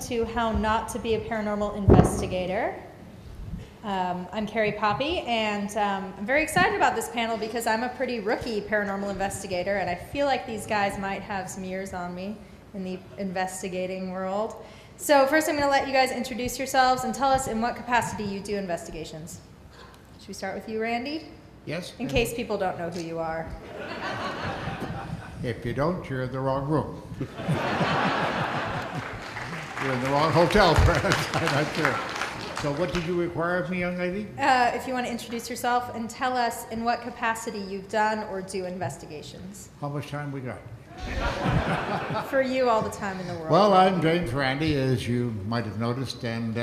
to How Not to Be a Paranormal Investigator. I'm Carrie Poppy, and I'm very excited about this panel because I'm a pretty rookie paranormal investigator, and I feel like these guys might have some years on me in the investigating world. So first I'm going to let you guys introduce yourselves and tell us in what capacity you do investigations. Should we start with you, Randy? Yes. In case people don't know who you are. If you don't, you're in the wrong room. You're in the wrong hotel, perhaps. I'm not sure. So what did you require of me, young lady? If you want to introduce yourself and tell us in what capacity you've done or do investigations. How much time we got? For you, all the time in the world. Well, I'm James Randi, as you might have noticed, and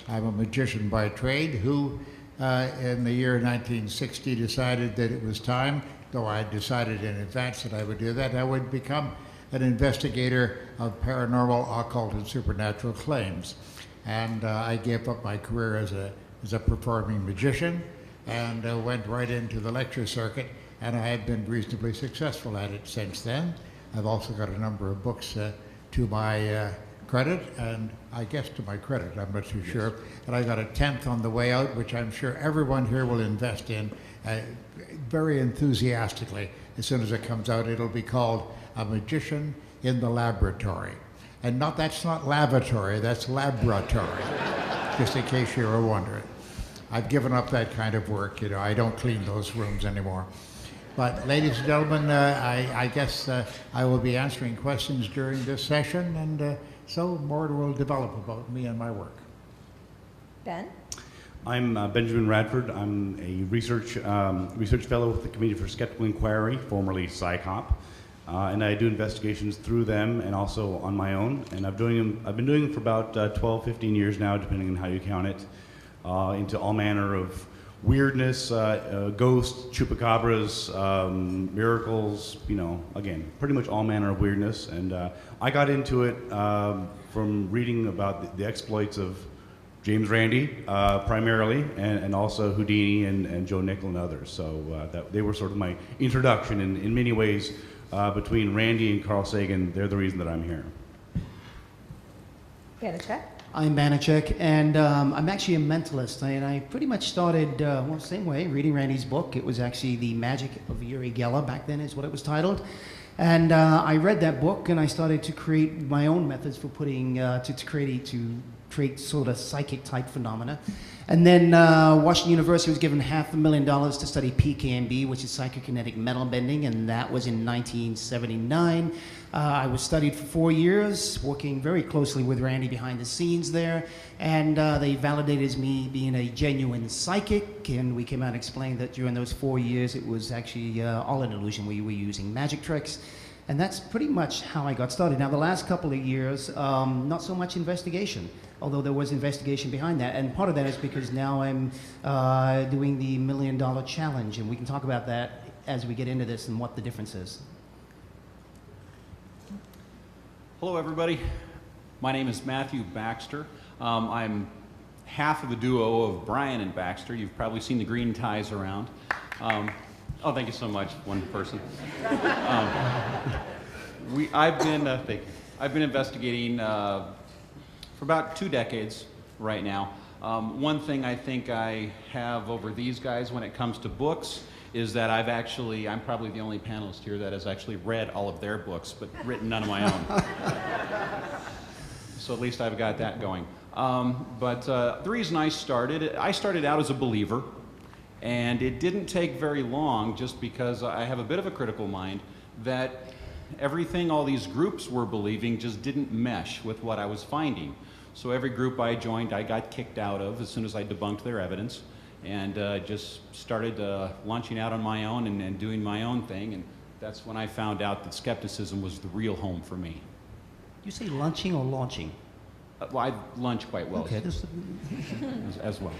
I'm a magician by trade who, in the year 1960, decided that it was time, though I decided in advance that I would do that, I would become an investigator of paranormal, occult, and supernatural claims. And I gave up my career as a performing magician and went right into the lecture circuit, and I have been reasonably successful at it since then. I've also got a number of books to my credit, and I guess to my credit, I'm not too sure. And I got a 10th on the way out, which I'm sure everyone here will invest in very enthusiastically. As soon as it comes out, it'll be called A Magician in the Laboratory. And that's not lavatory, that's laboratory, just in case you were wondering. I've given up that kind of work, you know, I don't clean those rooms anymore. But ladies and gentlemen, I guess I will be answering questions during this session, and so more will develop about me and my work. Ben? I'm Benjamin Radford. I'm a research fellow with the Committee for Skeptical Inquiry, formerly PsyCop. And I do investigations through them and also on my own. And I've been doing them for about 12, 15 years now, depending on how you count it, into all manner of weirdness, ghosts, chupacabras, miracles, you know, again, pretty much all manner of weirdness. And I got into it from reading about the exploits of James Randi, primarily, and also Houdini and Joe Nickel and others. So they were sort of my introduction in many ways. Between Randi and Carl Sagan, they're the reason that I'm here. Banachek? I'm Banachek, and I'm actually a mentalist. And I pretty much started, well, same way, reading Randi's book. It was actually The Magic of Uri Geller, back then is what it was titled. And I read that book, and I started to create my own methods for putting, to create sort of psychic-type phenomena. And then Washington University was given $500,000 to study PKMB, which is psychokinetic metal bending, and that was in 1979. I was studied for 4 years, working very closely with Randi behind the scenes there, and they validated me being a genuine psychic, and we came out and explained that during those 4 years it was actually all an illusion. We were using magic tricks. And that's pretty much how I got started. Now, the last couple of years, not so much investigation, although there was investigation behind that. And part of that is because now I'm doing the $1 Million Challenge, and we can talk about that as we get into this and what the difference is. Hello, everybody. My name is Matthew Baxter. I'm half of the duo of Brian and Baxter. You've probably seen the green ties around. Oh, thank you so much, one person. I've been investigating for about 2 decades right now. One thing I think I have over these guys when it comes to books is that I'm probably the only panelist here that has actually read all of their books, but written none of my own. So at least I've got that going. But the reason I started out as a believer. And it didn't take very long, just because I have a bit of a critical mind, that everything all these groups were believing just didn't mesh with what I was finding. So every group I joined, I got kicked out of as soon as I debunked their evidence, and just started launching out on my own and doing my own thing. And that's when I found out that skepticism was the real home for me. You say lunching or launching? Well, I lunch quite well, okay, as well.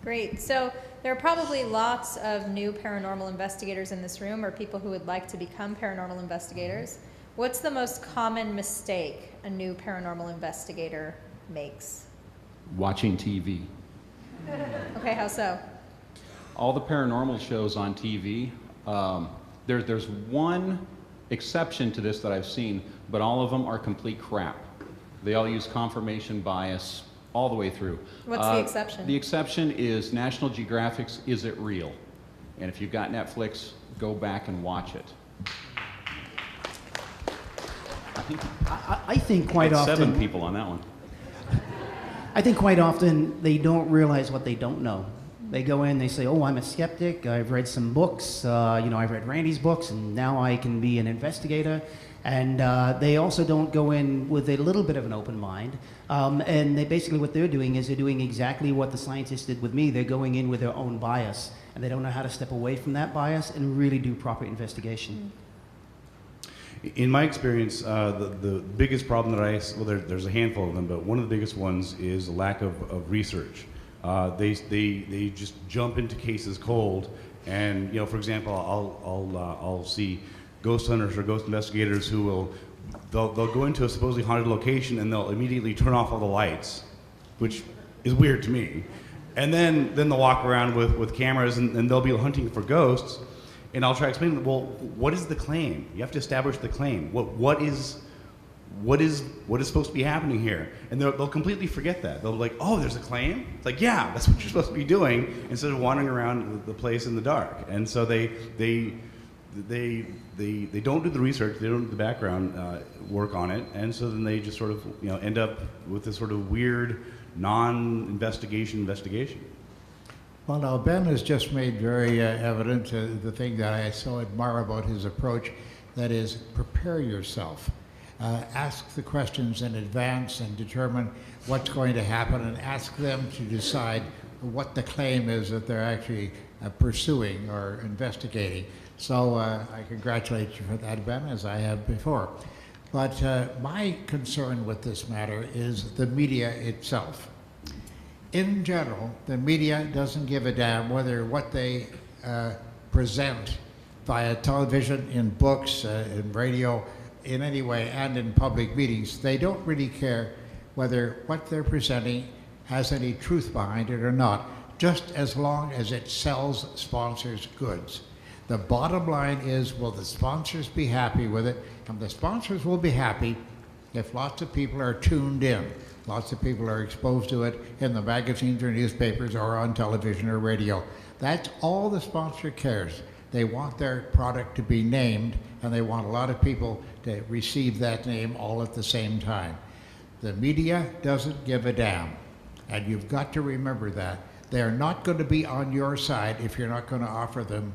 Great. So there are probably lots of new paranormal investigators in this room, or people who would like to become paranormal investigators. What's the most common mistake a new paranormal investigator makes? Watching TV. Okay, how so? All the paranormal shows on TV, there's one exception to this that I've seen, but all of them are complete crap. They all use confirmation bias all the way through. What's the exception? The exception is National Geographic's Is It Real? And if you've got Netflix, go back and watch it. I think quite It's often... 7 people on that one. I think quite often they don't realize what they don't know. They go in, they say, oh, I'm a skeptic, I've read some books, I've read Randy's books, and now I can be an investigator. And they also don't go in with a little bit of an open mind. And basically what they're doing is they're doing exactly what the scientists did with me. They're going in with their own bias, and they don't know how to step away from that bias and really do proper investigation. In my experience, the biggest problem that there's a handful of them, but one of the biggest ones is a lack of research. They just jump into cases cold, and for example, I'll see ghost hunters or ghost investigators who they'll go into a supposedly haunted location and they'll immediately turn off all the lights, which is weird to me. And then they'll walk around with cameras and they'll be hunting for ghosts. And I'll try to explain, well, what is the claim? You have to establish the claim. What is supposed to be happening here? And they'll completely forget that. They'll be like, oh, there's a claim? It's like, yeah, that's what you're supposed to be doing instead of wandering around the place in the dark. And so they don't do the research, they don't do the background work on it, and so then they just sort of end up with this sort of weird investigation. Well, now, Ben has just made very evident the thing that I so admire about his approach, that is, prepare yourself. Ask the questions in advance and determine what's going to happen, and ask them to decide what the claim is that they're actually pursuing or investigating. So I congratulate you for that, Ben, as I have before. But my concern with this matter is the media itself. In general, the media doesn't give a damn whether what they present via television, in books, in radio, in any way, and in public meetings. They don't really care whether what they're presenting has any truth behind it or not, just as long as it sells sponsors goods. The bottom line is, will the sponsors be happy with it? And the sponsors will be happy if lots of people are tuned in. Lots of people are exposed to it in the magazines or newspapers or on television or radio. That's all the sponsor cares. They want their product to be named, and they want a lot of people to receive that name all at the same time. The media doesn't give a damn, and you've got to remember that. They're not going to be on your side if you're not going to offer them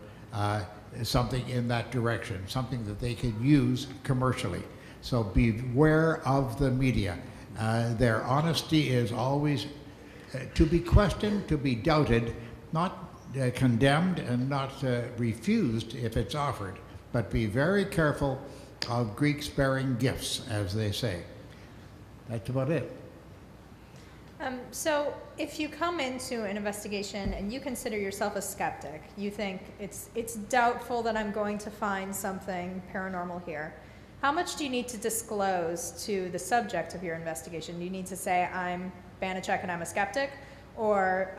something in that direction, something that they can use commercially. So beware of the media. Their honesty is always to be questioned, to be doubted, not condemned and not refused if it's offered, but be very careful of Greeks bearing gifts, as they say. That's about it. So if you come into an investigation and you consider yourself a skeptic, you think it's doubtful that I'm going to find something paranormal here, how much do you need to disclose to the subject of your investigation? Do you need to say, I'm Banachek and I'm a skeptic? Or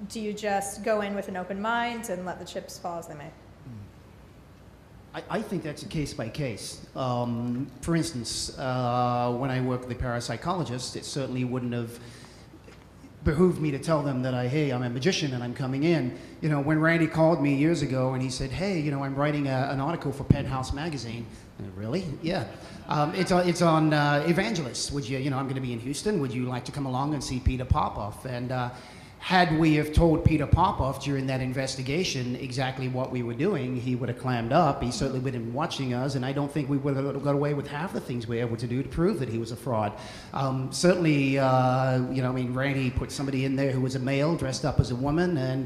do you just go in with an open mind and let the chips fall as they may? I think that's a case by case. For instance, when I worked with a parapsychologist, it certainly wouldn't have behooved me to tell them that I'm a magician and I'm coming in. When Randy called me years ago and he said, hey, I'm writing an article for Penthouse magazine. Really? Yeah. It's on evangelists. Would you, I'm going to be in Houston. Would you like to come along and see Peter Popoff? And had we have told Peter Popoff during that investigation exactly what we were doing, he would have clammed up. He certainly would have been watching us, and I don't think we would have got away with half the things we were able to do to prove that he was a fraud. Certainly, Randy put somebody in there who was a male dressed up as a woman, and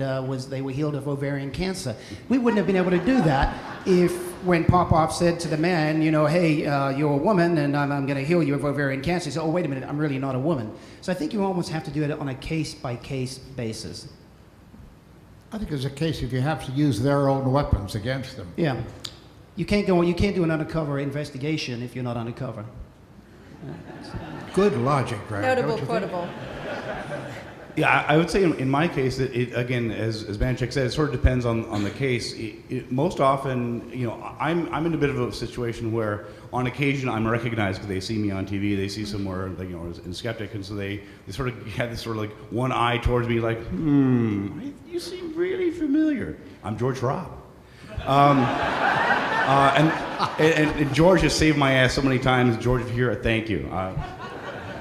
they were healed of ovarian cancer. We wouldn't have been able to do that if, when Popoff said to the man, hey, you're a woman, and I'm going to heal you of ovarian cancer, he said, oh, wait a minute, I'm really not a woman. So I think you almost have to do it on a case-by-case basis. I think there's a case if you have to use their own weapons against them. Yeah. You can't do an undercover investigation if you're not undercover. Good logic, right? Notable, quotable. Yeah, I would say in my case, it again, as Banachek said, it sort of depends on the case. Most often, you know, I'm in a bit of a situation where, on occasion, I'm recognized because they see me on TV, they see somewhere, like, you know, in Skeptic, and so they sort of have this sort of like one eye towards me, like, you seem really familiar. I'm George Robb. And George has saved my ass so many times. George, if you're here, thank you.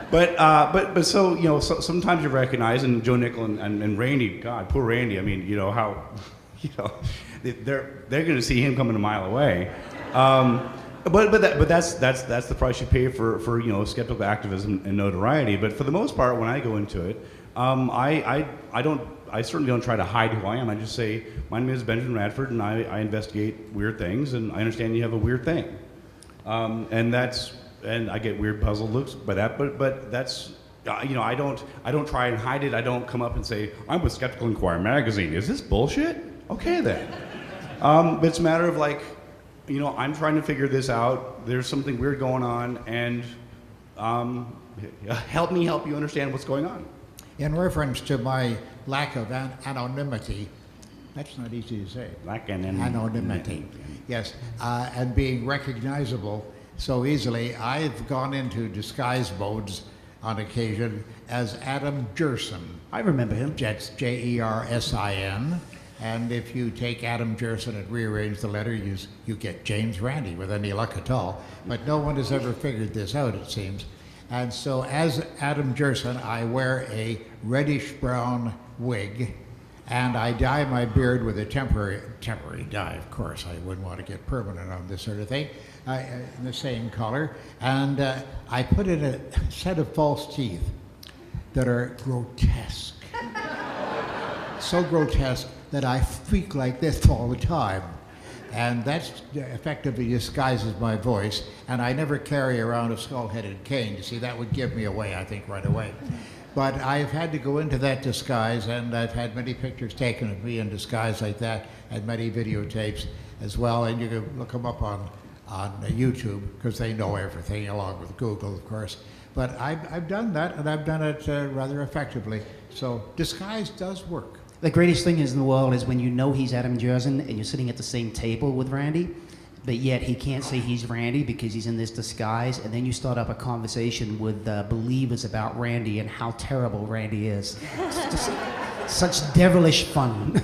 But so, you know, sometimes you recognize, and Joe Nickel and Randy, God, poor Randy. I mean, you know how, you know, they're going to see him coming a mile away. But that's the price you pay for you know, skeptical activism and notoriety. But for the most part, when I go into it, I certainly don't try to hide who I am. I just say, my name is Benjamin Radford, and I investigate weird things, and I understand you have a weird thing, and I get weird puzzled looks by that. But that's, you know, I don't try and hide it. I don't come up and say, I'm with Skeptical Inquirer magazine. Is this bullshit? Okay then. But it's a matter of, like, you know, I'm trying to figure this out. There's something weird going on, and help me help you understand what's going on. In reference to my lack of anonymity, that's not easy to say. Lack Anonymity, yes, and being recognizable so easily, I've gone into disguise modes on occasion as Adam Jerson. I remember him. That's Jersin. And if you take Adam Jerson and rearrange the letter, you get James Randi with any luck at all. But no one has ever figured this out, it seems. And so as Adam Jerson, I wear a reddish-brown wig, and I dye my beard with a temporary dye, of course. I wouldn't want to get permanent on this sort of thing, in the same color. And I put in a set of false teeth that are grotesque. So grotesque that I speak like this all the time. And that effectively disguises my voice, and I never carry around a skull-headed cane. You see, that would give me away, I think, right away. But I've had to go into that disguise, and I've had many pictures taken of me in disguise like that, and many videotapes as well, and you can look them up on YouTube, because they know everything, along with Google, of course. But I've done that, and I've done it rather effectively. So disguise does work. The greatest thing in the world is when you know he's Adam Jerson and you're sitting at the same table with Randy, but yet he can't say he's Randy because he's in this disguise, and then you start up a conversation with believers about Randy and how terrible Randy is. It's just such devilish fun.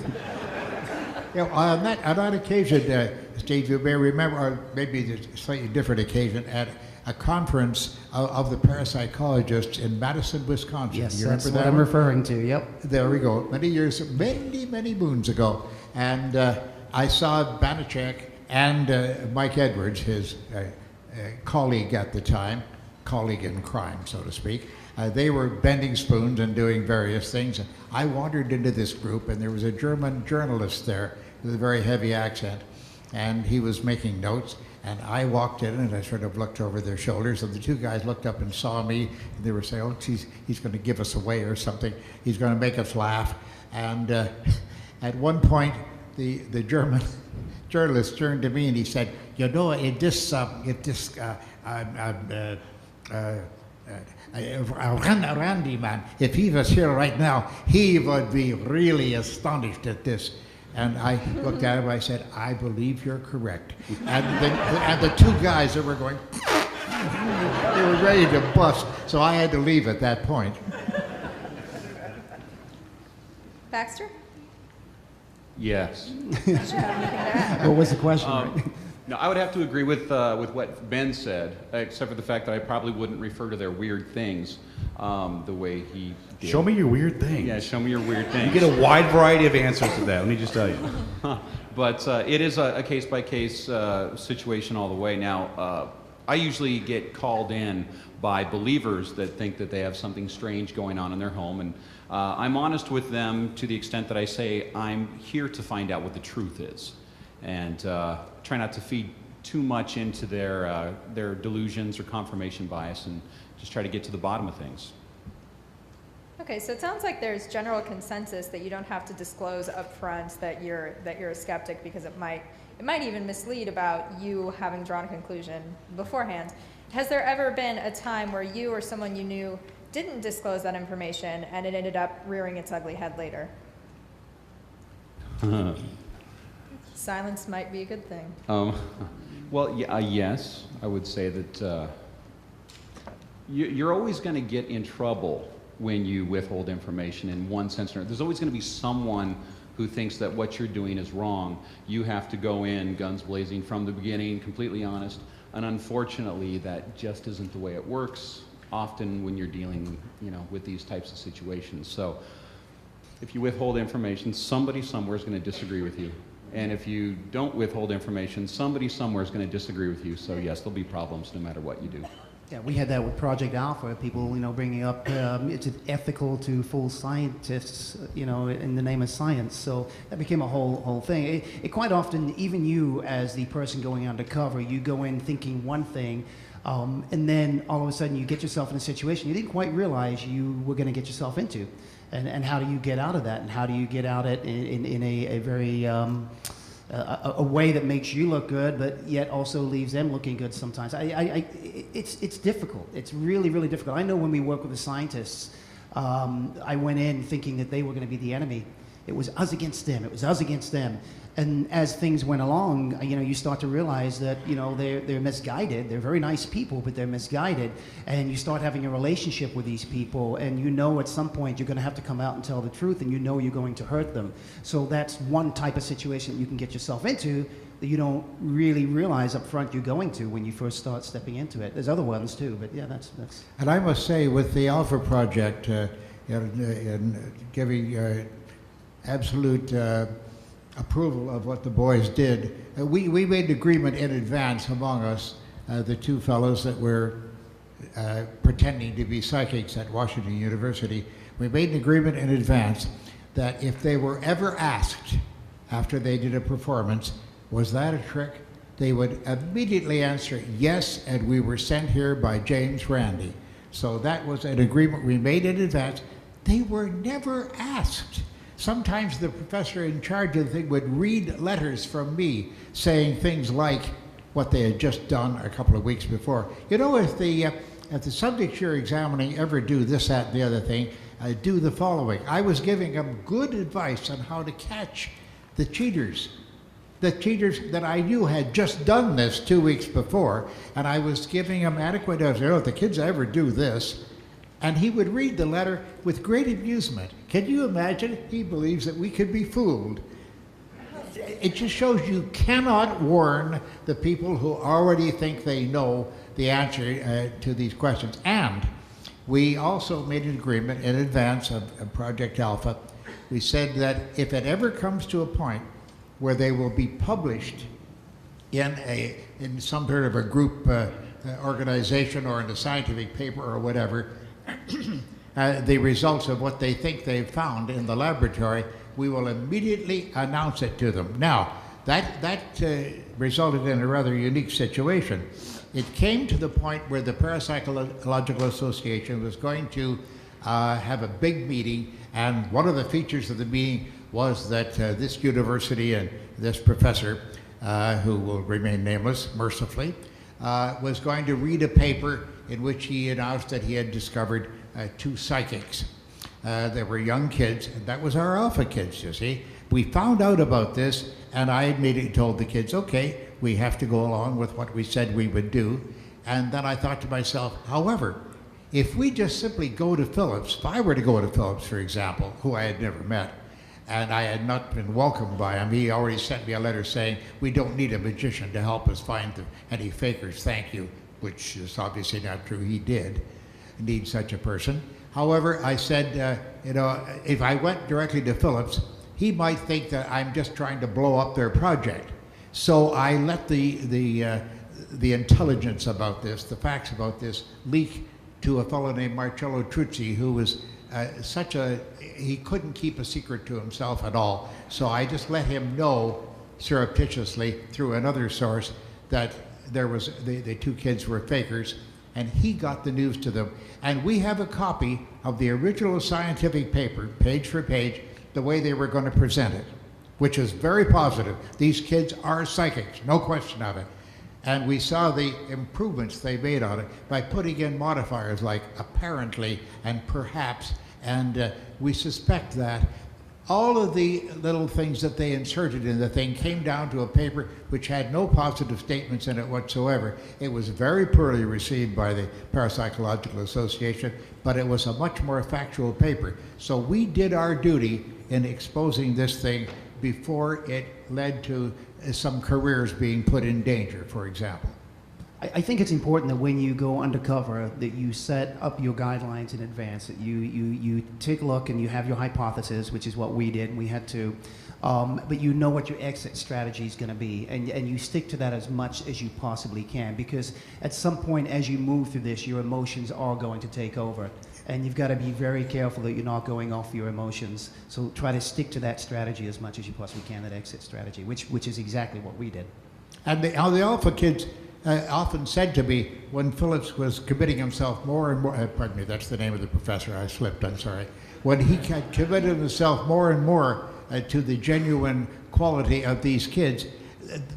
You know, on that occasion, Steve, you may remember, or maybe a slightly different occasion, at a conference of the parapsychologists in Madison, Wisconsin. Yes, you that's remember what that I'm one? referring to, yep. There we go. Many moons ago. And I saw Banachek and Mike Edwards, his colleague at the time, colleague in crime, so to speak. They were bending spoons and doing various things. And I wandered into this group, and there was a German journalist there with a very heavy accent, and he was making notes. And I walked in, and I sort of looked over their shoulders, and the two guys looked up and saw me, and they were saying, oh, he's going to give us away or something. He's going to make us laugh. And at one point, the German journalist turned to me, and he said, you know, Randy, man, if he was here right now, he would be really astonished at this. And I looked at him, I said, I believe you're correct. And the two guys that were going, they were ready to bust, so I had to leave at that point. Baxter? Yes. Did you have anything to add? What was the question? No, I would have to agree with what Ben said, except for the fact that I probably wouldn't refer to their weird things the way he did. Show me your weird things. Yeah, show me your weird things. You get a wide variety of answers to that, let me just tell you. But it is a case-by-case situation all the way. Now, I usually get called in by believers that think that they have something strange going on in their home, and I'm honest with them to the extent that I say I'm here to find out what the truth is, and try not to feed too much into their delusions or confirmation bias, and just try to get to the bottom of things. Okay, so it sounds like there's general consensus that you don't have to disclose up front that you're a skeptic, because it might even mislead about you having drawn a conclusion beforehand. Has there ever been a time where you or someone you knew didn't disclose that information, and it ended up rearing its ugly head later. Silence might be a good thing. Well, yes, I would say that you're always going to get in trouble when you withhold information in one sense or another. There's always going to be someone who thinks that what you're doing is wrong. You have to go in guns blazing from the beginning, completely honest. And unfortunately, that just isn't the way it works often when you're dealing, with these types of situations. So if you withhold information, somebody somewhere is going to disagree with you. And if you don't withhold information, somebody somewhere is going to disagree with you. So yes, there'll be problems no matter what you do. Yeah, we had that with Project Alpha. People, bringing up it's ethical to fool scientists, in the name of science. So that became a whole thing. It quite often, even you as the person going undercover, you go in thinking one thing, and then all of a sudden you get yourself in a situation you didn't quite realize you were going to get yourself into. And how do you get out of that? And how do you get out it in a very a way that makes you look good, but yet also leaves them looking good sometimes. It's difficult. It's really, really difficult. I know when we work with the scientists, I went in thinking that they were going to be the enemy. It was us against them. It was us against them. And as things went along, you start to realize that, they're misguided. They're very nice people, but they're misguided. And you start having a relationship with these people, and at some point you're going to have to come out and tell the truth, and you're going to hurt them. So that's one type of situation that you can get yourself into that you don't really realize up front you're going to when you first start stepping into it. There's other ones too, but yeah, that's. And I must say, with the Alpha Project, in giving absolute approval of what the boys did, we made an agreement in advance among us, the two fellows that were pretending to be psychics at Washington University. We made an agreement in advance that if they were ever asked after they did a performance, was that a trick? They would immediately answer yes, and we were sent here by James Randi. So that was an agreement we made in advance. They were never asked. Sometimes the professor in charge of the thing would read letters from me saying things like what they had just done a couple of weeks before. If the subjects you're examining ever do this, that, and the other thing, do the following. I was giving them good advice on how to catch the cheaters. The cheaters that I knew had just done this 2 weeks before, and I was giving them adequate advice. If the kids ever do this, and he would read the letter with great amusement. Can you imagine? He believes that we could be fooled. It just shows you cannot warn the people who already think they know the answer to these questions. And we also made an agreement in advance of Project Alpha. We said that if it ever comes to a point where they will be published in some sort of a group organization or in a scientific paper or whatever, the results of what they think they've found in the laboratory, we will immediately announce it to them. Now, that resulted in a rather unique situation. It came to the point where the Parapsychological Association was going to have a big meeting, and one of the features of the meeting was that this university and this professor, who will remain nameless, mercifully, was going to read a paper in which he announced that he had discovered 2 psychics. They were young kids, and that was our Alpha kids, you see. We found out about this, and I immediately told the kids, okay, we have to go along with what we said we would do. And then I thought to myself, however, if we just simply go to Phillips, if I were to go to Phillips, for example, who I had never met, and I had not been welcomed by him, he already sent me a letter saying, we don't need a magician to help us find any fakers, thank you. Which is obviously not true. He did need such a person. However, I said, if I went directly to Phillips, he might think that I'm just trying to blow up their project. So I let the intelligence about this, the facts about this, leak to a fellow named Marcello Truzzi, who was he couldn't keep a secret to himself at all. So I just let him know surreptitiously through another source that the 2 kids were fakers, and he got the news to them. And we have a copy of the original scientific paper, page for page, the way they were going to present it, which is very positive. These kids are psychics, no question of it. And we saw the improvements they made on it by putting in modifiers like apparently and perhaps, and we suspect that all of the little things that they inserted in the thing came down to a paper which had no positive statements in it whatsoever. It was very poorly received by the Parapsychological Association, but it was a much more factual paper. So we did our duty in exposing this thing before it led to some careers being put in danger, for example. I think it's important that when you go undercover that you set up your guidelines in advance, that you take a look and you have your hypothesis, which is what we did. We had to, but you know what your exit strategy is going to be, and you stick to that as much as you possibly can, because at some point as you move through this, your emotions are going to take over. And you've got to be very careful that you're not going off your emotions. So try to stick to that strategy as much as you possibly can, that exit strategy, which is exactly what we did. And the Alpha kids often said to me, when Phillips was committing himself more and more, pardon me, that's the name of the professor, I slipped, I'm sorry. When he had committed himself more and more to the genuine quality of these kids,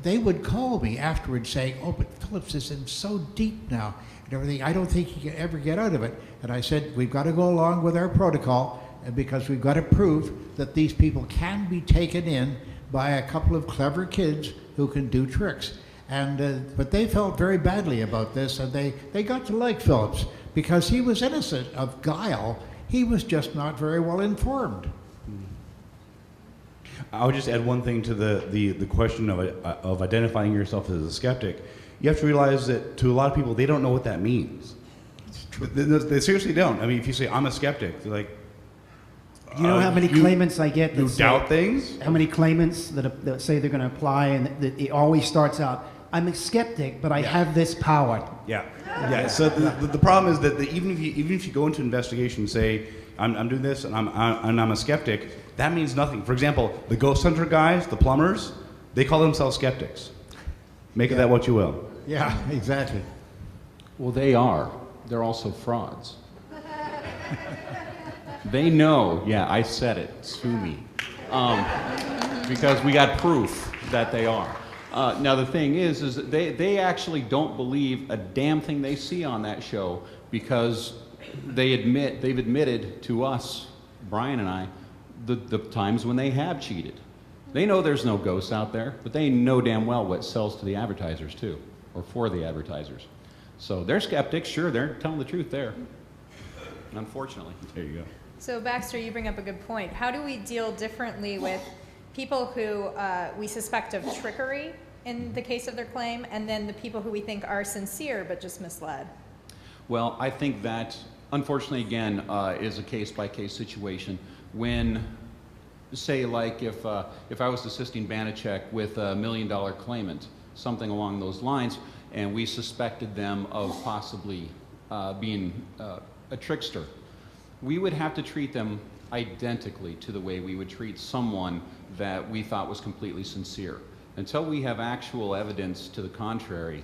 they would call me afterwards saying, oh, but Phillips is in so deep now and everything, I don't think he can ever get out of it. And I said, we've got to go along with our protocol because we've got to prove that these people can be taken in by a couple of clever kids who can do tricks. And but they felt very badly about this, and they got to like Phillips because he was innocent of guile. He was just not very well informed. I would just add one thing to the question of identifying yourself as a skeptic. You have to realize that to a lot of people, they don't know what that means. They seriously don't. I mean, if you say, I'm a skeptic, they're like, You know how many claimants I get? You doubt things? How many claimants that say they're going to apply, and that it always starts out, I'm a skeptic, but I have this power. Yeah. Yeah. So the problem is that even if you go into investigation and say, I'm doing this and I'm a skeptic, that means nothing. For example, the ghost hunter guys, the plumbers, they call themselves skeptics. Make of that what you will. Yeah, exactly. Well, they are. They're also frauds. They know, yeah, I said it, sue me. Because we got proof that they are. Now the thing is that they actually don't believe a damn thing they see on that show, because they've admitted to us, Brian and I, the times when they have cheated. They know there's no ghosts out there, but they know damn well what sells to the advertisers too, or for the advertisers. So they're skeptics, sure, they're telling the truth there. Unfortunately. There you go. So Baxter, you bring up a good point. How do we deal differently with people who we suspect of trickery in the case of their claim, and then the people who we think are sincere but just misled? Well, I think that, unfortunately, again, is a case-by-case situation. When, say, like if I was assisting Banachek with a $1 million claimant, something along those lines, and we suspected them of possibly being a trickster, we would have to treat them identically to the way we would treat someone that we thought was completely sincere. Until we have actual evidence to the contrary,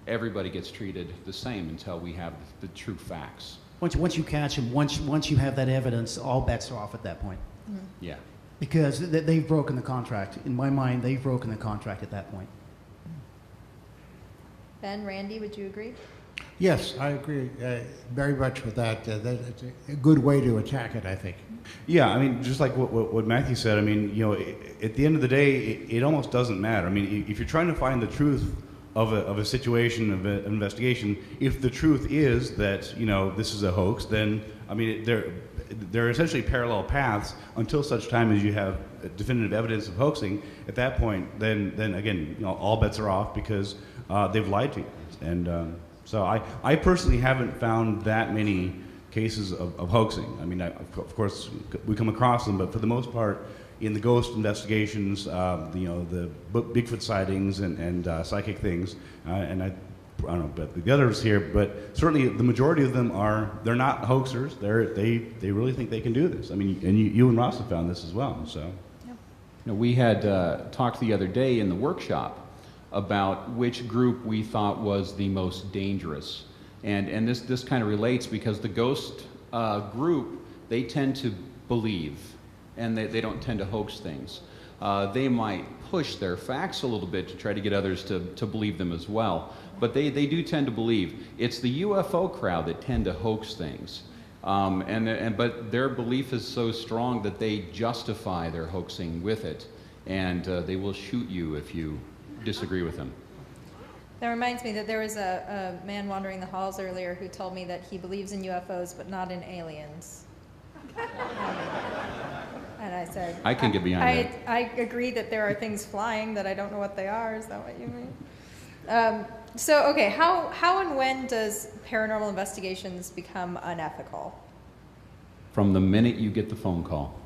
everybody gets treated the same until we have the true facts. Once you catch them, once you have that evidence, all bets are off at that point. Mm-hmm. Yeah. Because they've broken the contract. In my mind, they've broken the contract at that point. Ben, Randy, would you agree? Yes, I agree very much with that. That's a good way to attack it, I think. Yeah, I mean, just like what Matthew said, I mean, you know, at the end of the day, it almost doesn't matter. I mean, if you're trying to find the truth of a situation, of an investigation, if the truth is that, you know, this is a hoax, then, I mean, there are essentially parallel paths until such time as you have definitive evidence of hoaxing. At that point, then again, you know, all bets are off because they've lied to you. And so I personally haven't found that many cases of hoaxing. I mean, of course, we come across them, but for the most part, in the ghost investigations, you know, the Bigfoot sightings and psychic things, and I don't know about the others here, but certainly the majority of them they're not hoaxers. They really think they can do this. I mean, and you and Ross have found this as well. So, Yep. You know, we had talked the other day in the workshop about which group we thought was the most dangerous. And this kind of relates because the ghost group, they tend to believe, and they don't tend to hoax things. They might push their facts a little bit to try to get others to believe them as well. But they do tend to believe. It's the UFO crowd that tend to hoax things. But their belief is so strong that they justify their hoaxing with it. And they will shoot you if you disagree with them. That reminds me that there was a man wandering the halls earlier who told me that he believes in UFOs but not in aliens. And I said, I can get behind that. I agree that there are things flying that I don't know what they are. Is that what you mean? So, okay, how and when does paranormal investigations become unethical? From the minute you get the phone call.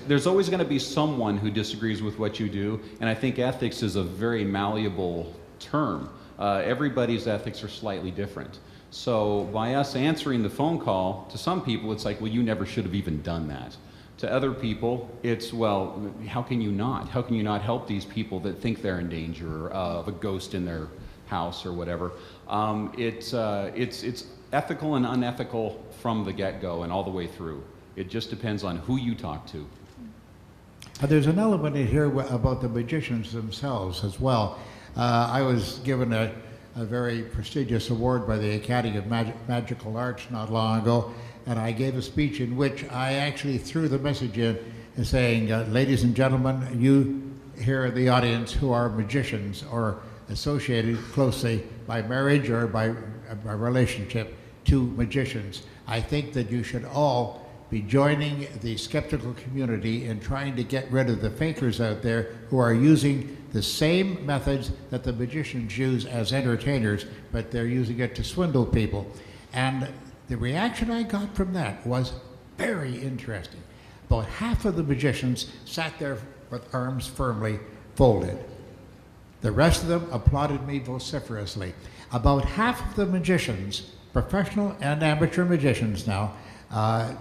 There's always going to be someone who disagrees with what you do, and I think ethics is a very malleable term. Everybody's ethics are slightly different. So by us answering the phone call, to some people it's like, well, you never should have even done that. To other people, it's, well, how can you not? How can you not help these people that think they're in danger of a ghost in their house or whatever? It's ethical and unethical from the get-go and all the way through. It just depends on who you talk to. There's an element in here about the magicians themselves as well. I was given a very prestigious award by the Academy of Magical Arts not long ago, and I gave a speech in which I actually threw the message in saying, ladies and gentlemen, you here in the audience who are magicians or associated closely by marriage or by relationship to magicians, I think that you should all be joining the skeptical community in trying to get rid of the fakers out there who are using the same methods that the magicians use as entertainers, but they're using it to swindle people. And the reaction I got from that was very interesting. About half of the magicians sat there with arms firmly folded. The rest of them applauded me vociferously. About half of the magicians, professional and amateur magicians now,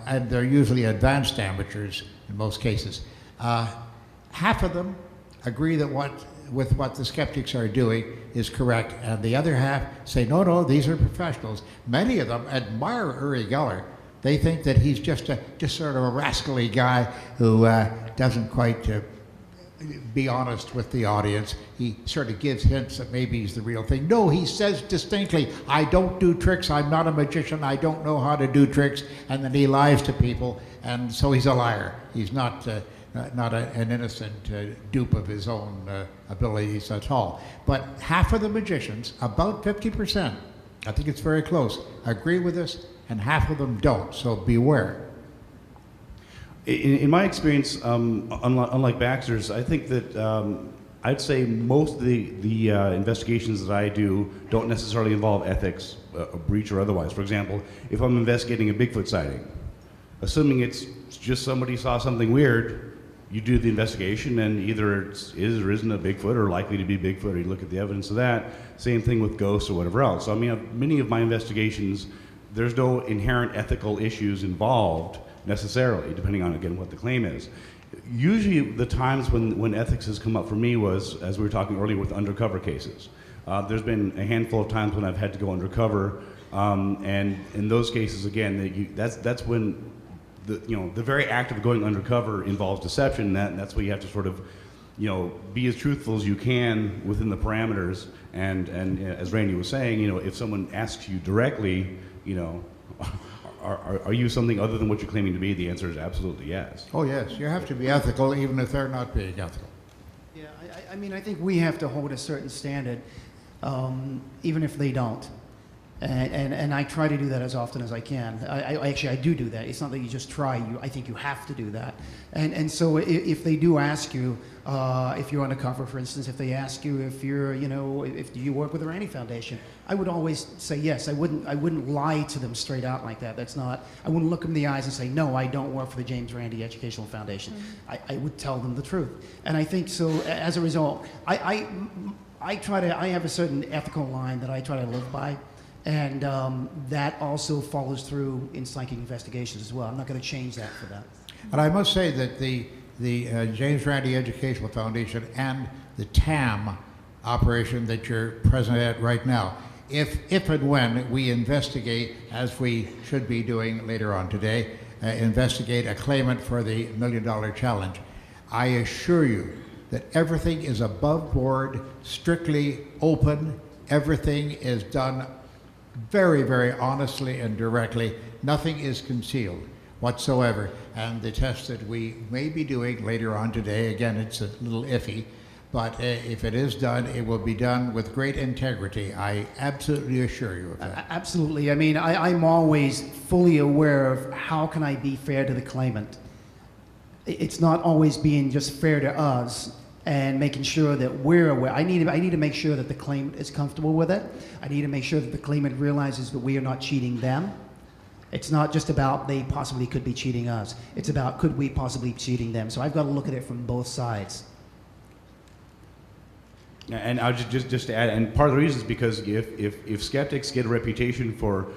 and they're usually advanced amateurs in most cases, half of them agree that with what the skeptics are doing is correct, and the other half say, no, these are professionals. Many of them admire Uri Geller. They think that he's just sort of a rascally guy who doesn't quite be honest with the audience. He sort of gives hints that maybe he's the real thing. No, he says distinctly, I don't do tricks, I'm not a magician, I don't know how to do tricks, and then he lies to people, and so he's a liar. He's not an innocent dupe of his own abilities at all. But half of the magicians, about 50%, I think it's very close, agree with us, and half of them don't, so beware. In my experience, unlike Baxter's, I think that I'd say most of the investigations that I do don't necessarily involve ethics, a breach or otherwise. For example, if I'm investigating a Bigfoot sighting, assuming it's just somebody saw something weird, you do the investigation, and either it is or isn't a Bigfoot, or likely to be Bigfoot, or you look at the evidence of that. Same thing with ghosts or whatever else. So I mean, many of my investigations, there's no inherent ethical issues involved necessarily, depending on, again, what the claim is. Usually the times when ethics has come up for me was, as we were talking earlier, with undercover cases. There's been a handful of times when I've had to go undercover, and in those cases, again, that's when the very act of going undercover involves deception, and that's where you have to sort of, be as truthful as you can within the parameters. And as Randy was saying, if someone asks you directly, are you something other than what you're claiming to be? The answer is absolutely yes. Oh yes, you have to be ethical even if they're not being ethical. Yeah, I mean, I think we have to hold a certain standard, even if they don't. And I try to do that as often as I can. I do that. It's not that you just try. I think you have to do that. And so if they do ask you, if you're undercover, for instance, if they ask you if you're, if you work with the Randi Foundation, I would always say yes. I wouldn't lie to them straight out like that. I wouldn't look them in the eyes and say, no, I don't work for the James Randi Educational Foundation. Mm-hmm. I would tell them the truth. And I think so, as a result, I have a certain ethical line that I try to live by. And that also follows through in psychic investigations as well. I'm not going to change that for that. And I must say that the James Randi Educational Foundation and the TAM operation that you're present at right now, if and when we investigate, as we should be doing later on today, investigate a claimant for the $1 Million Challenge, I assure you that everything is above board, strictly open. Everything is done very, very honestly and directly. Nothing is concealed whatsoever. And the test that we may be doing later on today, again, it's a little iffy, but if it is done, it will be done with great integrity. I absolutely assure you of that. Absolutely. I mean, I'm always fully aware of how can I be fair to the claimant. It's not always being just fair to us and making sure that we're aware. I need to make sure that the claimant is comfortable with it. I need to make sure that the claimant realizes that we are not cheating them. It's not just about they possibly could be cheating us. It's about could we possibly be cheating them. So I've got to look at it from both sides. And I'll just to add, and part of the reason is because if skeptics get a reputation for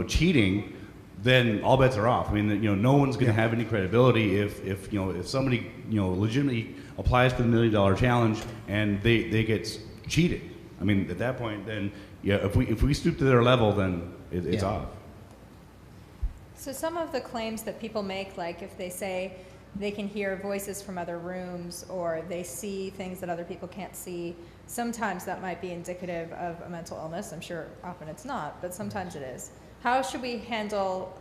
cheating, then all bets are off. I mean, no one's going to have any credibility if somebody legitimately applies for the $1 million challenge and they get cheated. I mean, at that point, then if we stoop to their level, then it's off. So some of the claims that people make, like if they say they can hear voices from other rooms or they see things that other people can't see, sometimes that might be indicative of a mental illness. I'm sure often it's not, but sometimes it is. How should we handle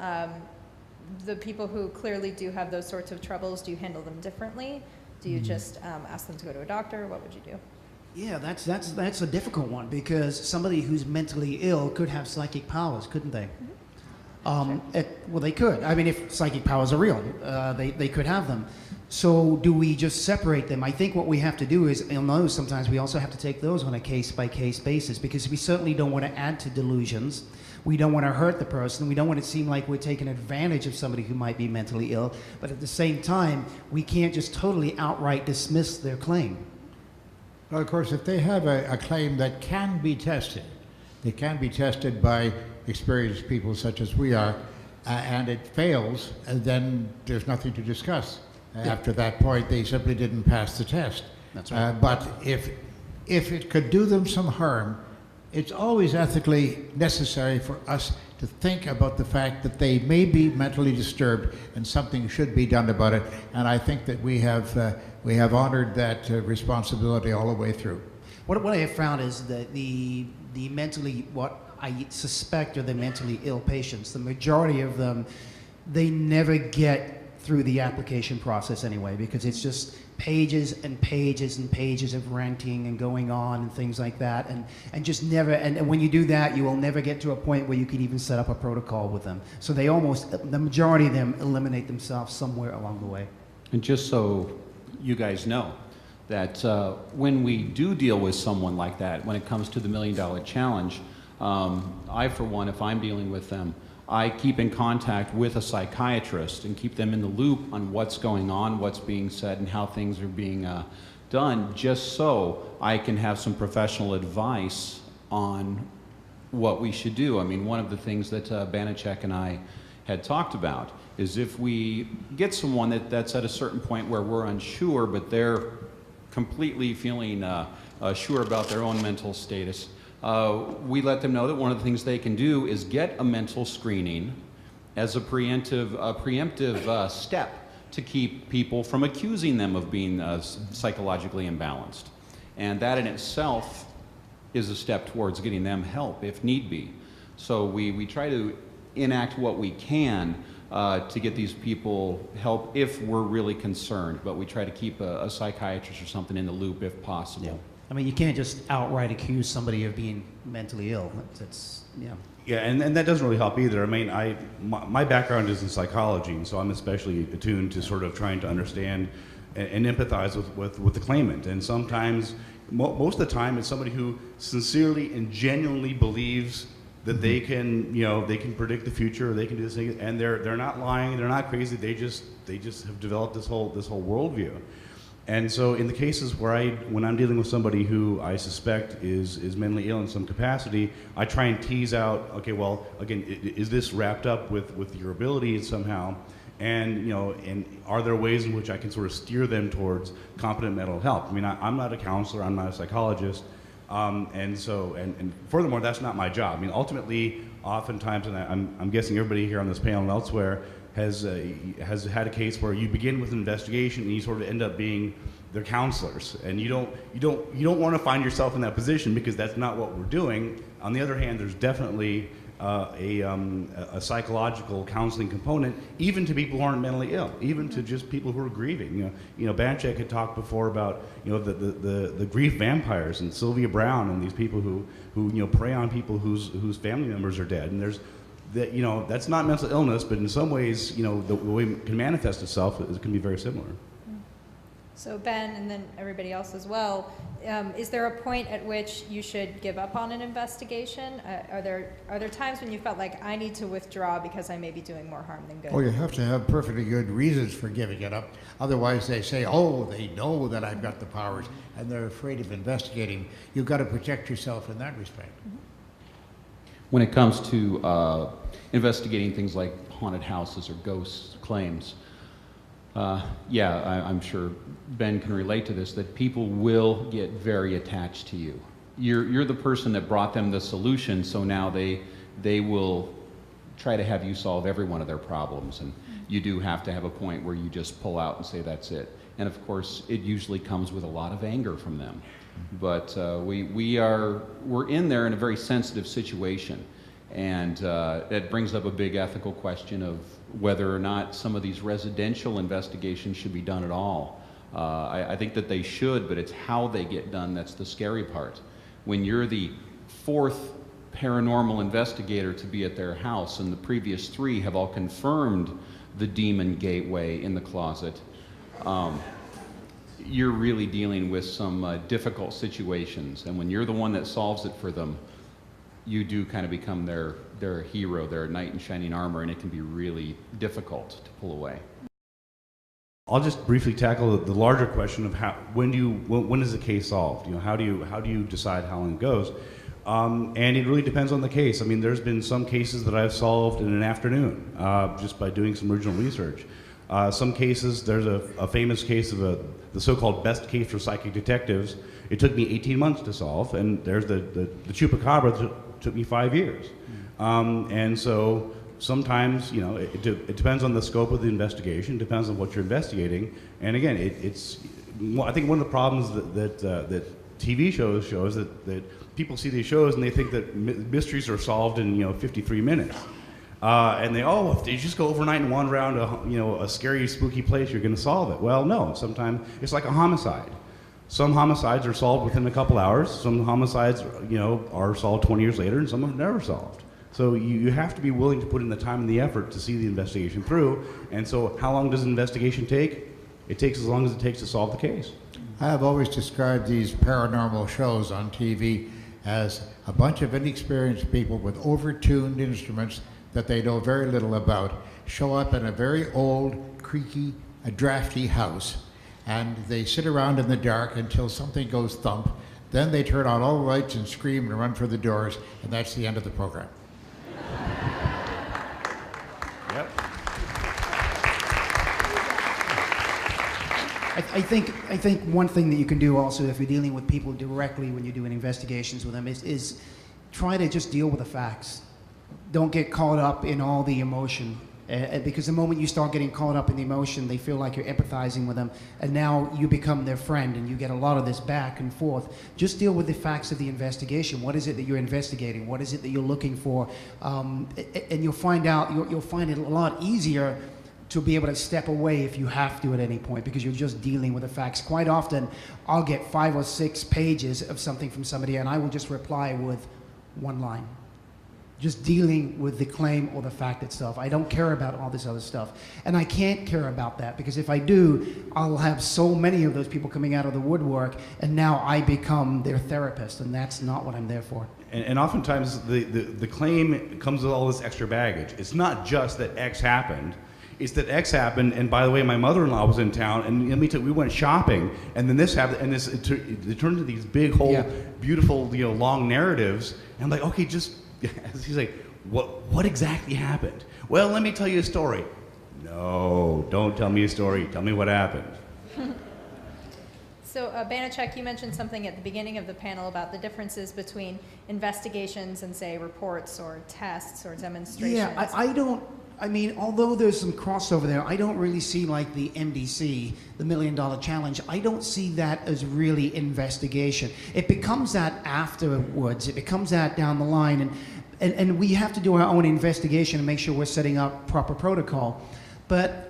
the people who clearly do have those sorts of troubles? Do you handle them differently? Do you just ask them to go to a doctor? What would you do? Yeah, that's a difficult one because somebody who's mentally ill could have psychic powers, couldn't they? Well, they could. I mean, if psychic powers are real, they could have them. So do we just separate them? I think what we have to do is, you'll know sometimes we also have to take those on a case-by-case basis because we certainly don't want to add to delusions. We don't want to hurt the person. We don't want it to seem like we're taking advantage of somebody who might be mentally ill. But at the same time, we can't just totally outright dismiss their claim. Well, of course, if they have a claim that can be tested, they can be tested by experienced people such as we are, and it fails, then there's nothing to discuss. After that point, they simply didn't pass the test. That's right. But if it could do them some harm, it's always ethically necessary for us to think about the fact that they may be mentally disturbed and something should be done about it. And I think that we have honored that responsibility all the way through. What I have found is that the mentally, what I suspect are the mentally ill patients, the majority of them, they never get through the application process anyway, because it's just pages and pages and pages of ranting and going on and things like that, and just never, and when you do that, you will never get to a point where you can even set up a protocol with them. So they almost, the majority of them eliminate themselves somewhere along the way. And just so you guys know, that when we do deal with someone like that, when it comes to the $1 million challenge, I, for one, if I'm dealing with them, I keep in contact with a psychiatrist and keep them in the loop on what's going on, what's being said, and how things are being done, just so I can have some professional advice on what we should do. I mean, one of the things that Banachek and I had talked about is if we get someone that's at a certain point where we're unsure, but they're completely feeling sure about their own mental status, we let them know that one of the things they can do is get a mental screening as a preemptive step to keep people from accusing them of being psychologically imbalanced. And that in itself is a step towards getting them help if need be. So we try to enact what we can to get these people help if we're really concerned, but we try to keep a psychiatrist or something in the loop if possible. Yeah. I mean, you can't just outright accuse somebody of being mentally ill. Yeah, and that doesn't really help either. I mean, my background is in psychology, and so I'm especially attuned to sort of trying to understand and empathize with the claimant. And sometimes, most of the time, it's somebody who sincerely and genuinely believes that they can, they can predict the future, or they can do this thing, and they're not lying, they're not crazy. They just have developed this whole worldview. And so in the cases where when I'm dealing with somebody who I suspect is mentally ill in some capacity, I try and tease out, okay, well, again, is this wrapped up with your ability somehow? And, and are there ways in which I can sort of steer them towards competent mental health? I mean, I'm not a counselor, I'm not a psychologist, and furthermore, that's not my job. I mean, ultimately, oftentimes, and I'm guessing everybody here on this panel and elsewhere, has had a case where you begin with an investigation and you sort of end up being their counselors, and you don't want to find yourself in that position, because that's not what we're doing. On the other hand, there's definitely a psychological counseling component, even to people who aren't mentally ill, even to just people who are grieving. Banachek had talked before about the grief vampires and Sylvia Brown and these people who prey on people whose family members are dead. And there's that's not mental illness, but in some ways, the way it can manifest itself, it can be very similar. So Ben, and then everybody else as well, is there a point at which you should give up on an investigation? Are there times when you felt like I need to withdraw because I may be doing more harm than good? Oh, you have to have perfectly good reasons for giving it up. Otherwise, they say, oh, they know that I've got the powers, and they're afraid of investigating. You've got to protect yourself in that respect. When it comes to investigating things like haunted houses or ghost claims, I'm sure Ben can relate to this, that people will get very attached to you. You're the person that brought them the solution, so now they will try to have you solve every one of their problems, and you do have to have a point where you just pull out and say that's it. And of course, it usually comes with a lot of anger from them. But we're in there in a very sensitive situation, and that brings up a big ethical question of whether or not some of these residential investigations should be done at all. I think that they should, but it's how they get done that's the scary part. When you're the fourth paranormal investigator to be at their house, and the previous three have all confirmed the demon gateway in the closet, you're really dealing with some difficult situations. And when you're the one that solves it for them, you do kind of become their hero, their knight in shining armor, and it can be really difficult to pull away. I'll just briefly tackle the larger question of when is the case solved? How do you decide how long it goes? And it really depends on the case. I mean, there's been some cases that I've solved in an afternoon just by doing some original research. Some cases, there's a famous case of the so-called best case for psychic detectives. It took me 18 months to solve, and there's the chupacabra that took me 5 years. And so sometimes, it depends on the scope of the investigation, depends on what you're investigating. And again, I think one of the problems that TV shows show is that people see these shows and they think that mysteries are solved in 53 minutes. And if they just go overnight and wander around a scary, spooky place, you're going to solve it. Well, no. Sometimes it's like a homicide. Some homicides are solved within a couple hours. Some homicides, are solved 20 years later, and some have never solved. So you have to be willing to put in the time and the effort to see the investigation through. And so, how long does an investigation take? It takes as long as it takes to solve the case. I have always described these paranormal shows on TV as a bunch of inexperienced people with overtuned instruments that they know very little about show up in a very old, creaky, drafty house, and they sit around in the dark until something goes thump. Then they turn on all the lights and scream and run for the doors, and that's the end of the program. Yep. I think one thing that you can do also if you're dealing with people directly when you're doing investigations with them is try to just deal with the facts. Don't get caught up in all the emotion. Because the moment you start getting caught up in the emotion, they feel like you're empathizing with them, and now you become their friend, and you get a lot of this back and forth. Just deal with the facts of the investigation. What is it that you're investigating? What is it that you're looking for? And you'll find it a lot easier to be able to step away if you have to at any point, because you're just dealing with the facts. Quite often, I'll get 5 or 6 pages of something from somebody, and I will just reply with one line. Just dealing with the claim or the fact itself. I don't care about all this other stuff. And I can't care about that, because if I do, I'll have so many of those people coming out of the woodwork, and now I become their therapist, and that's not what I'm there for. And oftentimes the claim comes with all this extra baggage. It's not just that X happened. It's that X happened, and by the way, my mother-in-law was in town, and let me tell you, we went shopping, and then this happened, and it turned into these big, whole, beautiful, long narratives. And I'm like, okay, just... He's like, what exactly happened? Well, let me tell you a story. No, don't tell me a story. Tell me what happened. So, Banachek, you mentioned something at the beginning of the panel about the differences between investigations and, say, reports or tests or demonstrations. Yeah, I mean, although there's some crossover there, I don't really see like the MDC, the $1 Million Challenge. I don't see that as really investigation. It becomes that afterwards. It becomes that down the line, and we have to do our own investigation and make sure we're setting up proper protocol. But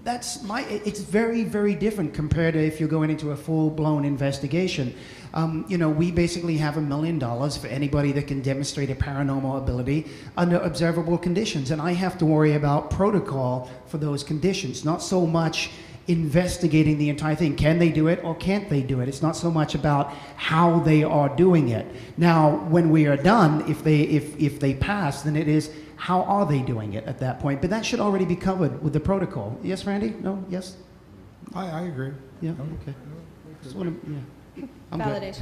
it's very, very different compared to if you're going into a full-blown investigation. We basically have $1 million for anybody that can demonstrate a paranormal ability under observable conditions. And I have to worry about protocol for those conditions, not so much investigating the entire thing. Can they do it or can't they do it? It's not so much about how they are doing it. Now, when we are done, if they pass, then it is, how are they doing it at that point? But that should already be covered with the protocol. Yes, Randy? No? Yes? I agree. Yeah, okay. Just wanna, yeah. I'm good.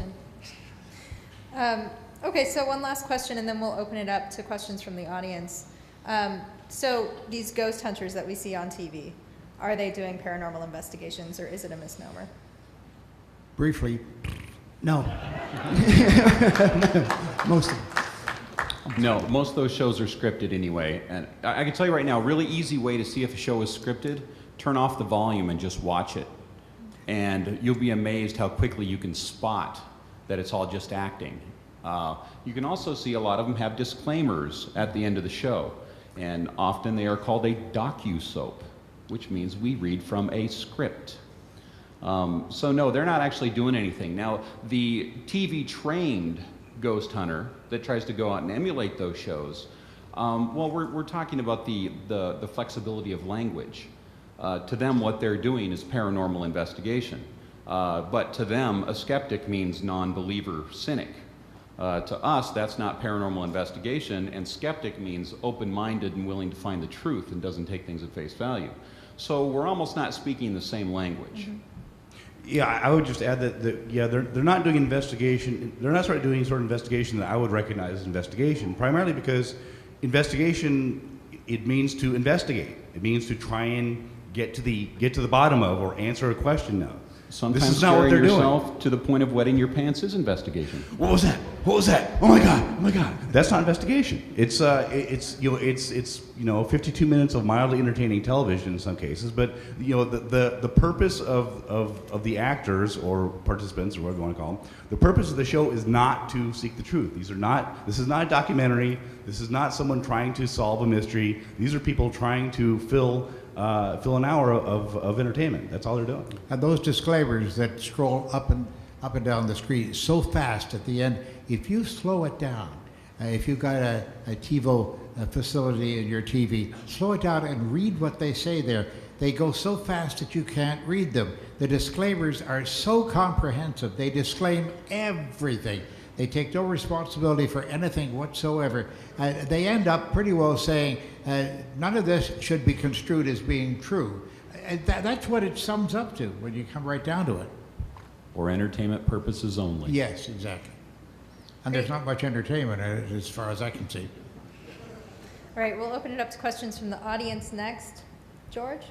Validation. Okay, so one last question, and then we'll open it up to questions from the audience. So these ghost hunters that we see on TV, are they doing paranormal investigations, or is it a misnomer? Briefly, No. Most of them. No, most of those shows are scripted anyway. And I can tell you right now, a really easy way to see if a show is scripted, turn off the volume and just watch it. And you'll be amazed how quickly you can spot that it's all just acting. You can also see a lot of them have disclaimers at the end of the show. And often they are called a docu-soap, which means we read from a script. So no, they're not actually doing anything. Now, the TV-trained ghost hunter that tries to go out and emulate those shows, well, we're talking about the flexibility of language. To them, what they're doing is paranormal investigation. But to them, a skeptic means non-believer cynic. To us, that's not paranormal investigation, and skeptic means open-minded and willing to find the truth and doesn't take things at face value. So we're almost not speaking the same language. Mm-hmm. Yeah, I would just add that they're not doing investigation. They're not sort of doing any sort of investigation that I would recognize as investigation. Primarily because investigation, it means to investigate. It means to try and get to the bottom of or answer a question of. Sometimes this is not what scaring they're yourself doing. to the point of wetting your pants is investigation. What was that? What was that? Oh my God! Oh my God! That's not investigation. It's 52 minutes of mildly entertaining television in some cases. But the purpose of the actors or participants or whatever you want to call them, the purpose of the show is not to seek the truth. This is not a documentary. This is not someone trying to solve a mystery. These are people trying to fill an hour of entertainment. That's all they're doing. and those disclaimers that scroll up and down the screen so fast at the end, if you slow it down, if you've got a TiVo facility in your TV, slow it down and read what they say there. They go so fast that you can't read them. The disclaimers are so comprehensive. They disclaim everything. They take no responsibility for anything whatsoever. They end up pretty well saying, none of this should be construed as being true. That's what it sums up to when you come right down to it. For entertainment purposes only. Yes, exactly. And there's not much entertainment in it as far as I can see. All right, we'll open it up to questions from the audience next. George?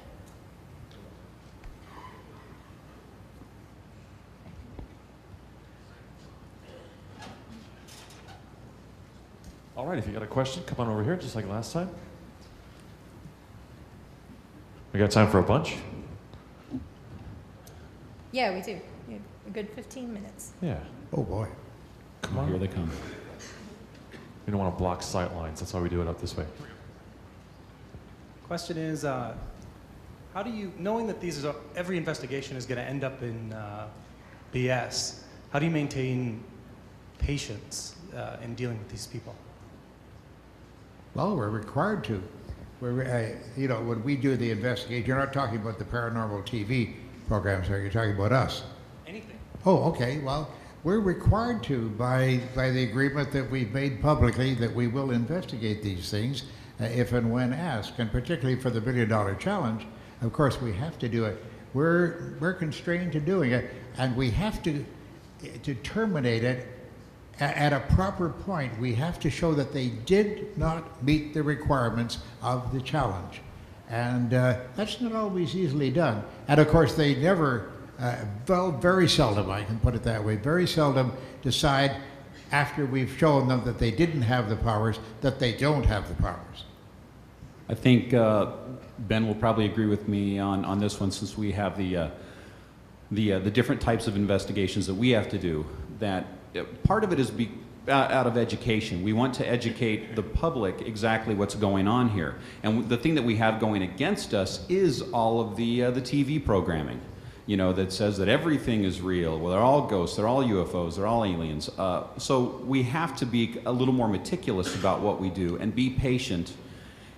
All right, if you got a question, come on over here, just like last time. We got time for a bunch? Yeah, we do. We have a good 15 minutes. Yeah. Oh boy. Come on. Here they come. We don't want to block sight lines. That's why we do it up this way. Question is, how do you, knowing that every investigation is going to end up in BS, how do you maintain patience in dealing with these people? Well, we're required to. When we do the investigation, you're not talking about the paranormal TV programs, are you talking about us? Anything. Oh, okay. Well, we're required to by the agreement that we've made publicly that we will investigate these things if and when asked, and particularly for the $1 Million Challenge. Of course, we have to do it. We're constrained to doing it, and we have to terminate it at a proper point. We have to show that they did not meet the requirements of the challenge. And that's not always easily done. And of course, they never, very seldom, I can put it that way, very seldom decide after we've shown them that they didn't have the powers, that they don't have the powers. I think Ben will probably agree with me on this one, since we have the different types of investigations that we have to do. That part of it is out of education. We want to educate the public exactly what's going on here. And the thing that we have going against us is all of the TV programming, you know, that says that everything is real. Well, they're all ghosts, they're all UFOs, they're all aliens. So we have to be a little more meticulous about what we do and be patient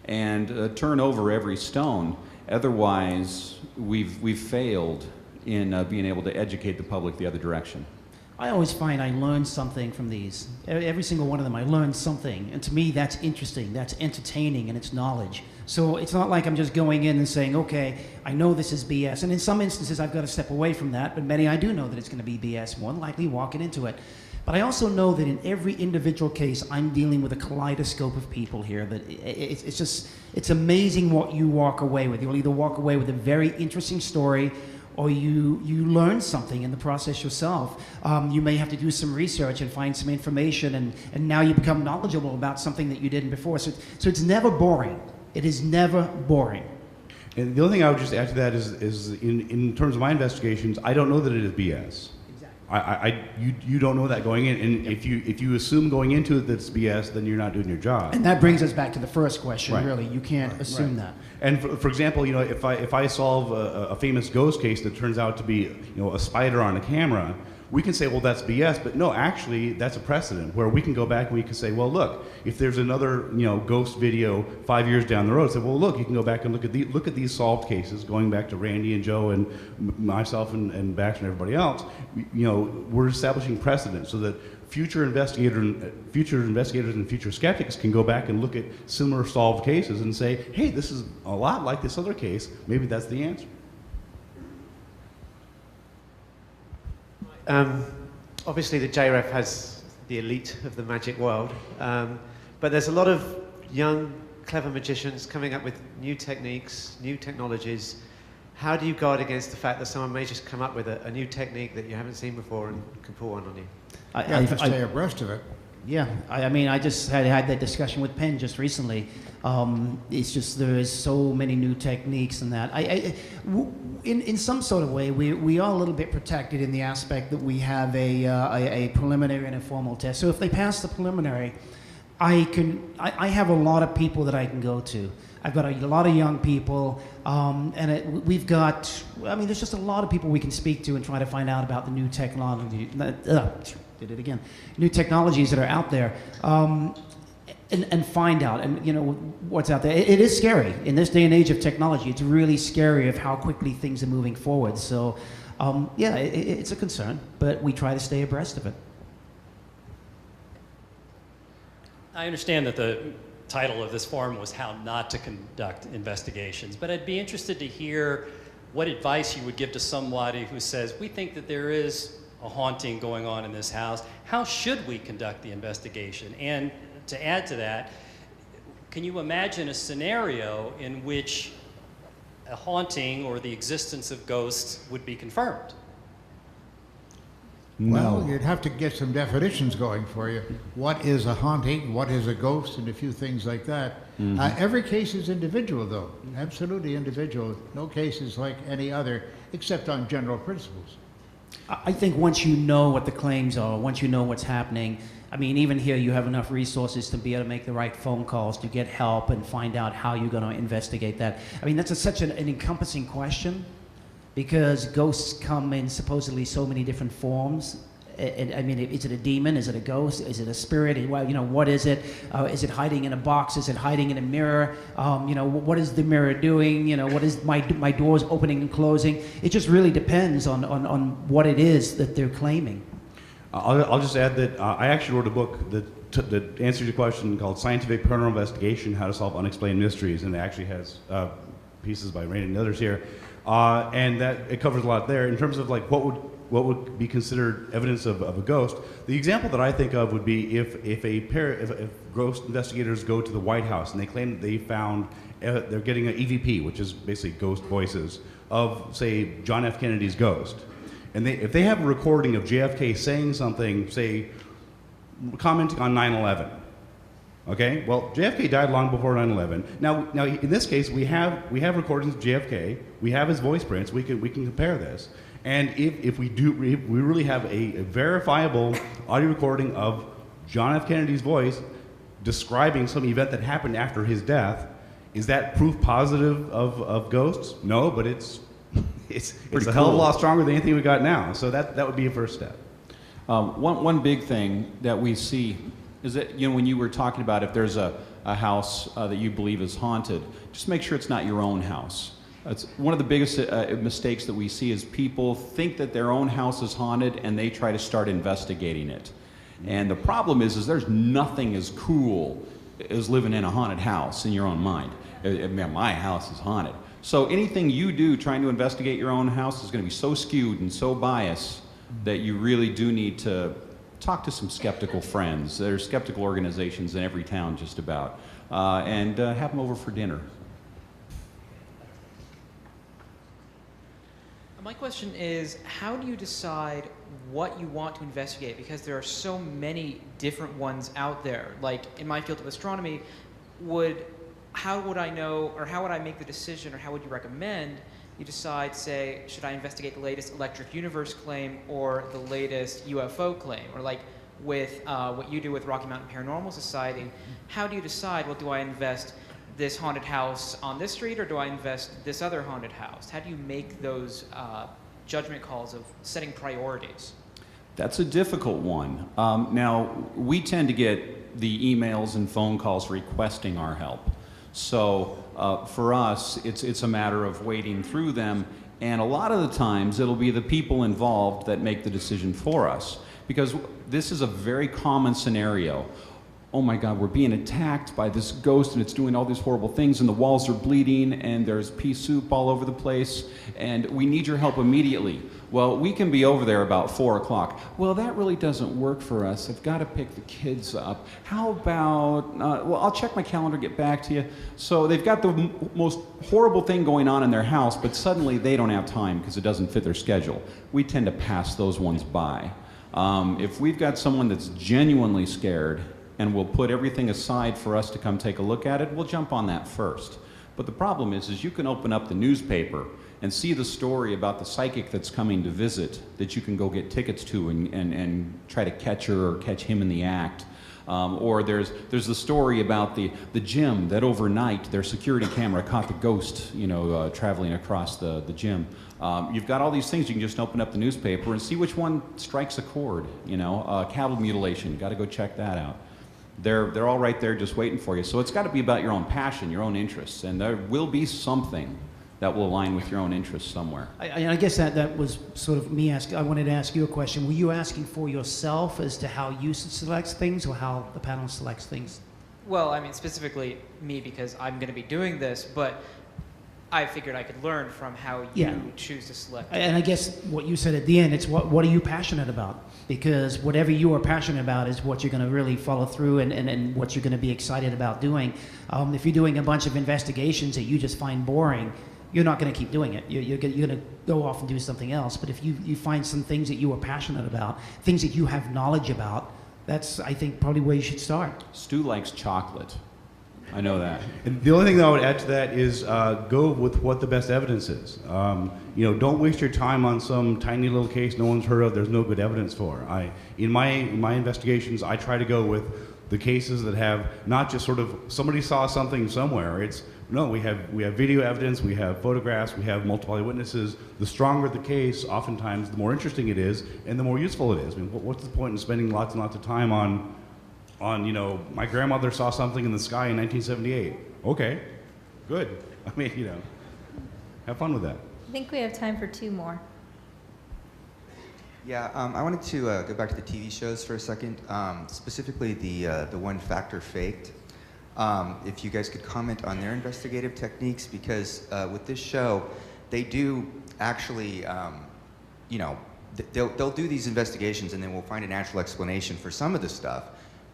and turn over every stone. Otherwise, we've failed in being able to educate the public the other direction. I always find I learn something from these. Every single one of them, I learn something. And to me, that's interesting, that's entertaining, and it's knowledge. So it's not like I'm just going in and saying, okay, I know this is BS. And in some instances, I've got to step away from that, but many I do know that it's going to be BS, more than likely walking into it. But I also know that in every individual case, I'm dealing with a kaleidoscope of people here. That it's amazing what you walk away with. You'll either walk away with a very interesting story, or you learn something in the process yourself. You may have to do some research and find some information, and now you become knowledgeable about something that you didn't before. So it's never boring. It is never boring. And the only thing I would just add to that is in terms of my investigations, I don't know that it is BS. You don't know that going in, and if you assume going into it that it's BS, then you're not doing your job. And that brings us back to the first question. Right. Really, you can't assume that. And for example, you know, if I solve a famous ghost case that turns out to be, you know, a spider on a camera, we can say, well, that's BS. But no, actually, that's a precedent where we can go back and we can say, well, look, if there's another, you know, ghost video 5 years down the road, say, well, look, you can go back and look at these solved cases, going back to Randy and Joe and myself and Baxter and everybody else. You know, we're establishing precedent so that future investigators and future skeptics can go back and look at similar solved cases and say, hey, this is a lot like this other case. Maybe that's the answer. Obviously, the JREF has the elite of the magic world, but there's a lot of young, clever magicians coming up with new techniques, new technologies. How do you guard against the fact that someone may just come up with a new technique that you haven't seen before and can pull one on you? You have to stay abreast of it. Yeah, I mean, I just had that discussion with Penn just recently. It's just there is so many new techniques and that. In some sort of way, we are a little bit protected in the aspect that we have a preliminary and a formal test. So if they pass the preliminary, I have a lot of people that I can go to. I've got a lot of young people, and we've got, I mean, there's just a lot of people we can speak to and try to find out about the new technology. Did it again. New technologies that are out there, and find out, and you know what's out there. It is scary in this day and age of technology. It's really scary of how quickly things are moving forward. So, yeah, it's a concern, but we try to stay abreast of it. I understand that the title of this forum was How Not to Conduct Investigations, but I'd be interested to hear what advice you would give to somebody who says, we think that there is a haunting going on in this house. How should we conduct the investigation? And to add to that, can you imagine a scenario in which a haunting or the existence of ghosts would be confirmed? Well, you'd have to get some definitions going for you. What is a haunting? What is a ghost? And a few things like that. Mm-hmm. Every case is individual, though. Absolutely individual. No case is like any other, except on general principles. I think once you know what the claims are, once you know what's happening, I mean, even here you have enough resources to be able to make the right phone calls, to get help and find out how you're going to investigate that. I mean, that's such an encompassing question, because ghosts come in supposedly so many different forms. And, I mean, is it a demon? Is it a ghost? Is it a spirit? Well, you know, what is it? Is it hiding in a box? Is it hiding in a mirror? You know, what is the mirror doing? You know, what is my doors opening and closing? It just really depends on what it is that they're claiming. I'll just add that I actually wrote a book that answers your question called Scientific Paranormal Investigation: How to Solve Unexplained Mysteries, and it actually has pieces by Randy and others here, and that it covers a lot there in terms of like what would be considered evidence of a ghost. The example that I think of would be if ghost investigators go to the White House and they claim that they found they're getting an EVP, which is basically ghost voices of, say, John F. Kennedy's ghost, and if they have a recording of JFK saying something, say, commenting on 9/11, Okay, well, JFK died long before 9/11. Now, in this case, we have recordings of JFK. We have his voice prints. We can compare this. And if we really have a verifiable audio recording of John F. Kennedy's voice describing some event that happened after his death, is that proof positive of ghosts? No, but it's a hell of a lot stronger than anything we got now. So that would be a first step. One big thing that we see is that, when you were talking about if there's a house that you believe is haunted, just make sure it's not your own house. It's one of the biggest mistakes that we see is people think that their own house is haunted and they try to start investigating it. And the problem is there's nothing as cool as living in a haunted house in your own mind. My house is haunted. So anything you do trying to investigate your own house is going to be so skewed and so biased that you really do need to talk to some skeptical friends. There's skeptical organizations in every town just about, and have them over for dinner. My question is, how do you decide what you want to investigate? Because there are so many different ones out there. Like in my field of astronomy, how would I know, or how would I make the decision, or how would you recommend you decide, say, should I investigate the latest electric universe claim or the latest UFO claim? Or like with what you do with Rocky Mountain Paranormal Society, how do you decide, well, do I invest this haunted house on this street, or do I invest this other haunted house? How do you make those judgment calls of setting priorities? That's a difficult one. Now, we tend to get the emails and phone calls requesting our help. So for us, it's a matter of wading through them, and a lot of the times it'll be the people involved that make the decision for us, because this is a very common scenario. Oh my God, we're being attacked by this ghost and it's doing all these horrible things and the walls are bleeding and there's pea soup all over the place and we need your help immediately. Well, we can be over there about 4 o'clock. Well, that really doesn't work for us. I've got to pick the kids up. How about, well, I'll check my calendar, get back to you. So they've got the most horrible thing going on in their house, but suddenly they don't have time because it doesn't fit their schedule. We tend to pass those ones by. If we've got someone that's genuinely scared and will put everything aside for us to come take a look at it, we'll jump on that first. But the problem is you can open up the newspaper and see the story about the psychic that's coming to visit that you can go get tickets to and try to catch her or catch him in the act. Or there's the story about the gym that overnight their security camera caught the ghost, traveling across the gym. You've got all these things. You can just open up the newspaper and see which one strikes a chord. Cattle mutilation, got to go check that out. They're all right there just waiting for you. So it's got to be about your own passion, your own interests, and there will be something that will align with your own interests somewhere. I guess that was sort of me asking. I wanted to ask you a question. Were you asking for yourself as to how you select things or how the panel selects things? Well, I mean, specifically me, because I'm going to be doing this, but I figured I could learn from how you choose to select. And I guess what you said at the end, it's what are you passionate about? Because whatever you are passionate about is what you're going to really follow through and what you're going to be excited about doing. If you're doing a bunch of investigations that you just find boring, you're not going to keep doing it. You're going to go off and do something else. But if you find some things that you are passionate about, things that you have knowledge about, that's, I think, probably where you should start. Stu likes chocolate. I know that. And the only thing that I would add to that is go with what the best evidence is. Don't waste your time on some tiny little case no one's heard of, there's no good evidence for. In my investigations, I try to go with the cases that have not just sort of somebody saw something somewhere. We have video evidence, we have photographs, we have multiple eyewitnesses. The stronger the case, oftentimes the more interesting it is and the more useful it is. I mean, what's the point in spending lots and lots of time on my grandmother saw something in the sky in 1978. Okay, good. I mean, have fun with that. I think we have time for 2 more. Yeah, I wanted to go back to the TV shows for a second, specifically the one Factor Faked. If you guys could comment on their investigative techniques, because with this show, they do actually, they'll do these investigations and then we'll find a natural explanation for some of the stuff.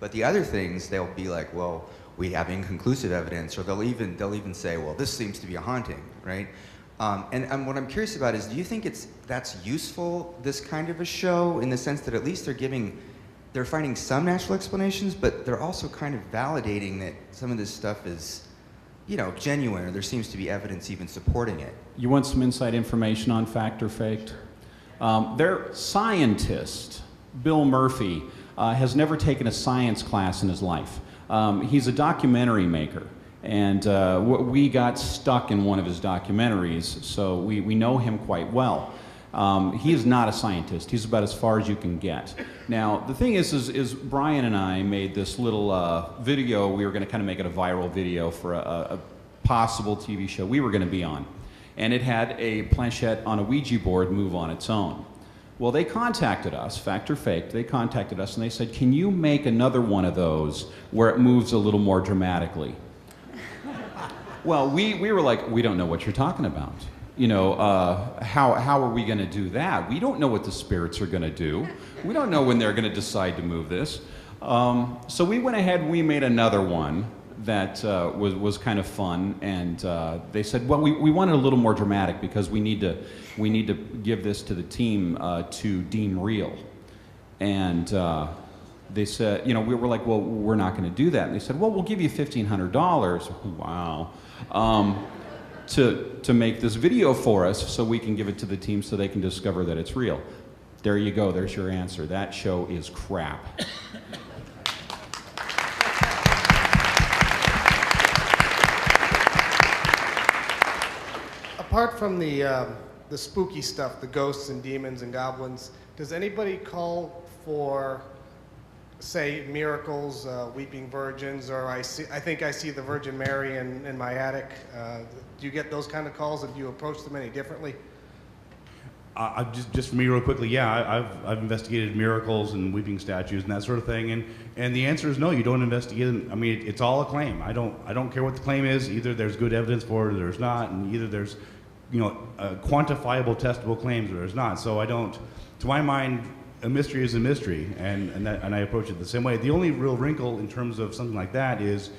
But the other things, they'll be like, well, we have inconclusive evidence, or they'll even say, well, this seems to be a haunting, right? And what I'm curious about is, do you think that's useful, this kind of a show, in the sense that at least they're giving they're finding some natural explanations, but they're also kind of validating that some of this stuff is, you know, genuine, or there seems to be evidence even supporting it. You want some inside information on fact or faked? Their scientist, Bill Murphy, has never taken a science class in his life. He's a documentary maker, and we got stuck in one of his documentaries, so we know him quite well. He is not a scientist. He's about as far as you can get. Now, the thing is Brian and I made this little video. We were going to kind of make it a viral video for a possible TV show we were going to be on. And it had a planchette on a Ouija board move on its own. Well, they contacted us, fact or fake, they contacted us and they said, can you make another one of those where it moves a little more dramatically? Well, we were like, we don't know what you're talking about. You know, how are we going to do that? We don't know what the spirits are going to do. We don't know when they're going to decide to move this. So we went ahead and we made another one that was kind of fun, and they said, well, we want it a little more dramatic because we need to give this to the team to deem real. And they said, you know, we were like, well, we're not going to do that. And they said, well, we'll give you $1,500. Wow. To make this video for us so we can give it to the team so they can discover that it's real. There you go, there's your answer. That show is crap. Apart from the spooky stuff, the ghosts and demons and goblins, does anybody call for, say, miracles, weeping virgins, or I think I see the Virgin Mary in my attic? Do you get those kind of calls, and do you approach them any differently? Just for me real quickly, yeah, I've investigated miracles and weeping statues and that sort of thing, and the answer is no, you don't investigate them. I mean, it's all a claim. I don't care what the claim is. Either there's good evidence for it or there's not, and either there's, you know, quantifiable, testable claims or there's not. So I don't, to my mind, a mystery is a mystery, and I approach it the same way. The only real wrinkle in terms of something like that is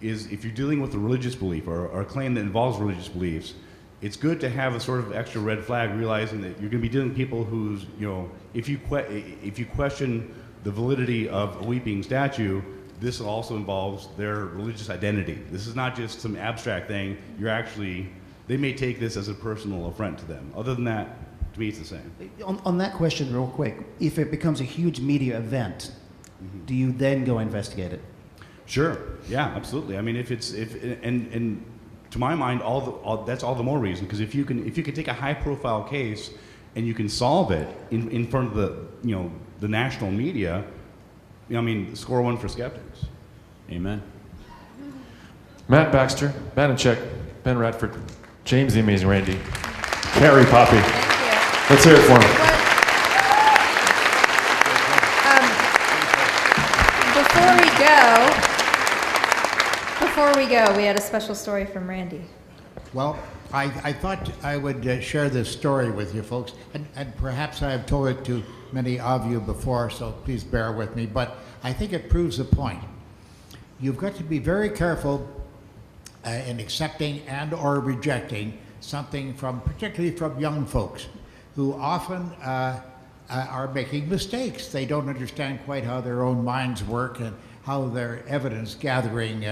if you're dealing with a religious belief or a claim that involves religious beliefs, it's good to have a sort of extra red flag, realizing that you're going to be dealing with people who's, you know, if you question the validity of a weeping statue, this also involves their religious identity. This is not just some abstract thing. They may take this as a personal affront to them. Other than that, to me, it's the same. On that question, real quick, if it becomes a huge media event, do you then go investigate it? Sure. Yeah, absolutely. I mean, and to my mind, that's all the more reason, because if you can take a high-profile case and you can solve it in front of the national media, I mean, score one for skeptics. Amen. Matt Baxter, Banachek, Ben Radford, James the Amazing Randi, Carrie Poppy. Let's hear it for him. Before we go, we had a special story from Randy. Well, I thought I would share this story with you folks, and perhaps I have told it to many of you before, so please bear with me, but I think it proves the point. You've got to be very careful in accepting and or rejecting something particularly from young folks, who often are making mistakes. They don't understand quite how their own minds work and how their evidence gathering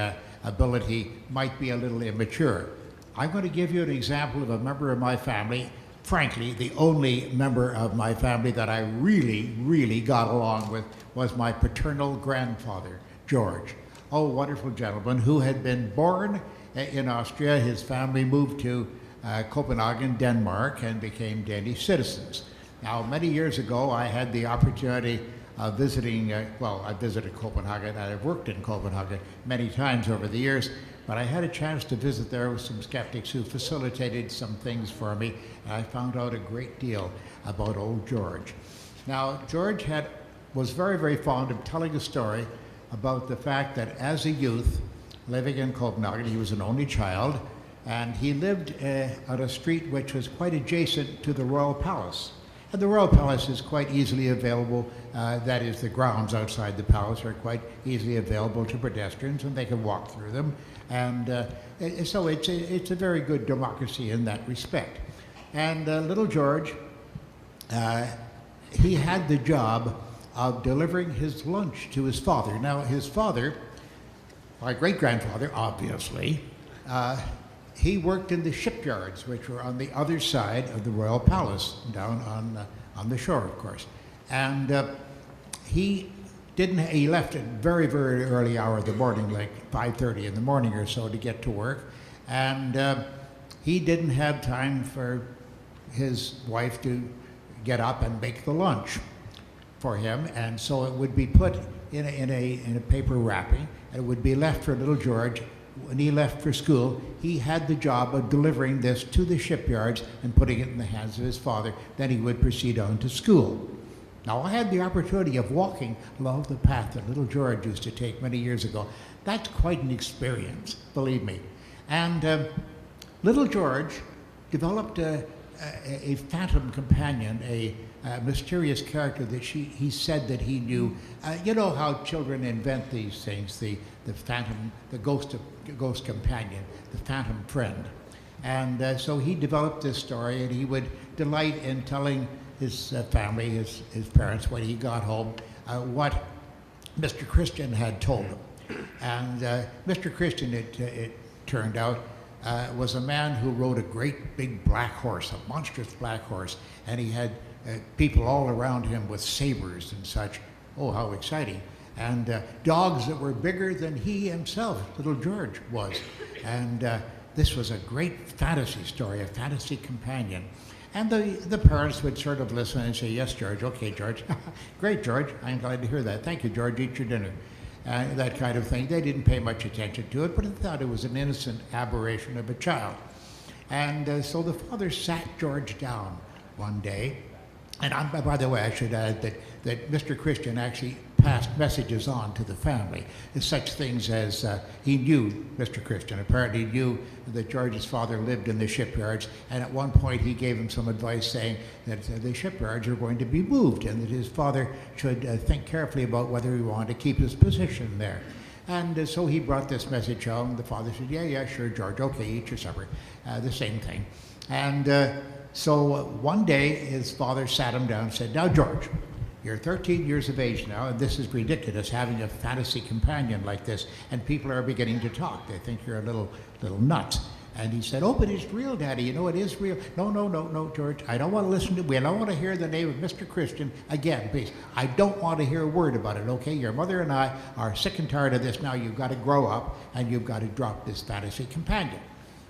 ability might be a little immature. I'm going to give you an example of a member of my family, frankly, the only member of my family that I really, really got along with was my paternal grandfather, George. Oh, wonderful gentleman who had been born in Austria. His family moved to Copenhagen, Denmark, and became Danish citizens. Now, many years ago, I had the opportunity of visiting, I visited Copenhagen, and I've worked in Copenhagen many times over the years, but I had a chance to visit there with some skeptics who facilitated some things for me, and I found out a great deal about old George. Now, George was very, very fond of telling a story about the fact that as a youth, living in Copenhagen, he was an only child, and he lived on a street which was quite adjacent to the Royal Palace. And the Royal Palace is quite easily available, that is, the grounds outside the palace are quite easily available to pedestrians, and they can walk through them. And so it's a very good democracy in that respect. And little George, he had the job of delivering his lunch to his father. Now, his father, my great-grandfather, obviously, he worked in the shipyards, which were on the other side of the Royal Palace, down on the shore, of course. And he left at very, very early hour of the morning, like 5:30 in the morning or so, to get to work. And he didn't have time for his wife to get up and make the lunch for him, and so it would be put in a paper wrapping, and it would be left for little George. When he left for school, he had the job of delivering this to the shipyards and putting it in the hands of his father. Then he would proceed on to school. Now, I had the opportunity of walking along the path that little George used to take many years ago. That's quite an experience, believe me. And little George developed a phantom companion, a mysterious character that he said that he knew. You know how children invent these things, the phantom, the ghost companion, the phantom friend. And so he developed this story, and he would delight in telling his family, his parents, when he got home, what Mr. Christian had told him. And Mr. Christian, it turned out, was a man who rode a great big black horse, a monstrous black horse, and he had people all around him with sabers and such. Oh, how exciting. And dogs that were bigger than he himself, little George, was. And this was a great fantasy story, a fantasy companion. And the parents would sort of listen and say, yes, George, okay, George. Great, George, I'm glad to hear that. Thank you, George, eat your dinner. That kind of thing. They didn't pay much attention to it, but they thought it was an innocent aberration of a child. And so the father sat George down one day. And by the way, I should add that Mr. Christian actually passed messages on to the family. Such things as he knew, Mr. Christian apparently knew that George's father lived in the shipyards, and at one point he gave him some advice saying that the shipyards are going to be moved and that his father should think carefully about whether he wanted to keep his position there. And so he brought this message home. The father said, yeah, sure, George, okay, eat your supper. The same thing. And so one day his father sat him down and said, now, George, you're 13 years of age now, and this is ridiculous, having a fantasy companion like this, and people are beginning to talk. They think you're a little nuts. And he said, oh, but it's real, Daddy. You know, it is real. No, George. I don't want to listen to, I don't want to hear the name of Mr. Christian again, please. I don't want to hear a word about it, okay? Your mother and I are sick and tired of this now. You've got to grow up, and you've got to drop this fantasy companion.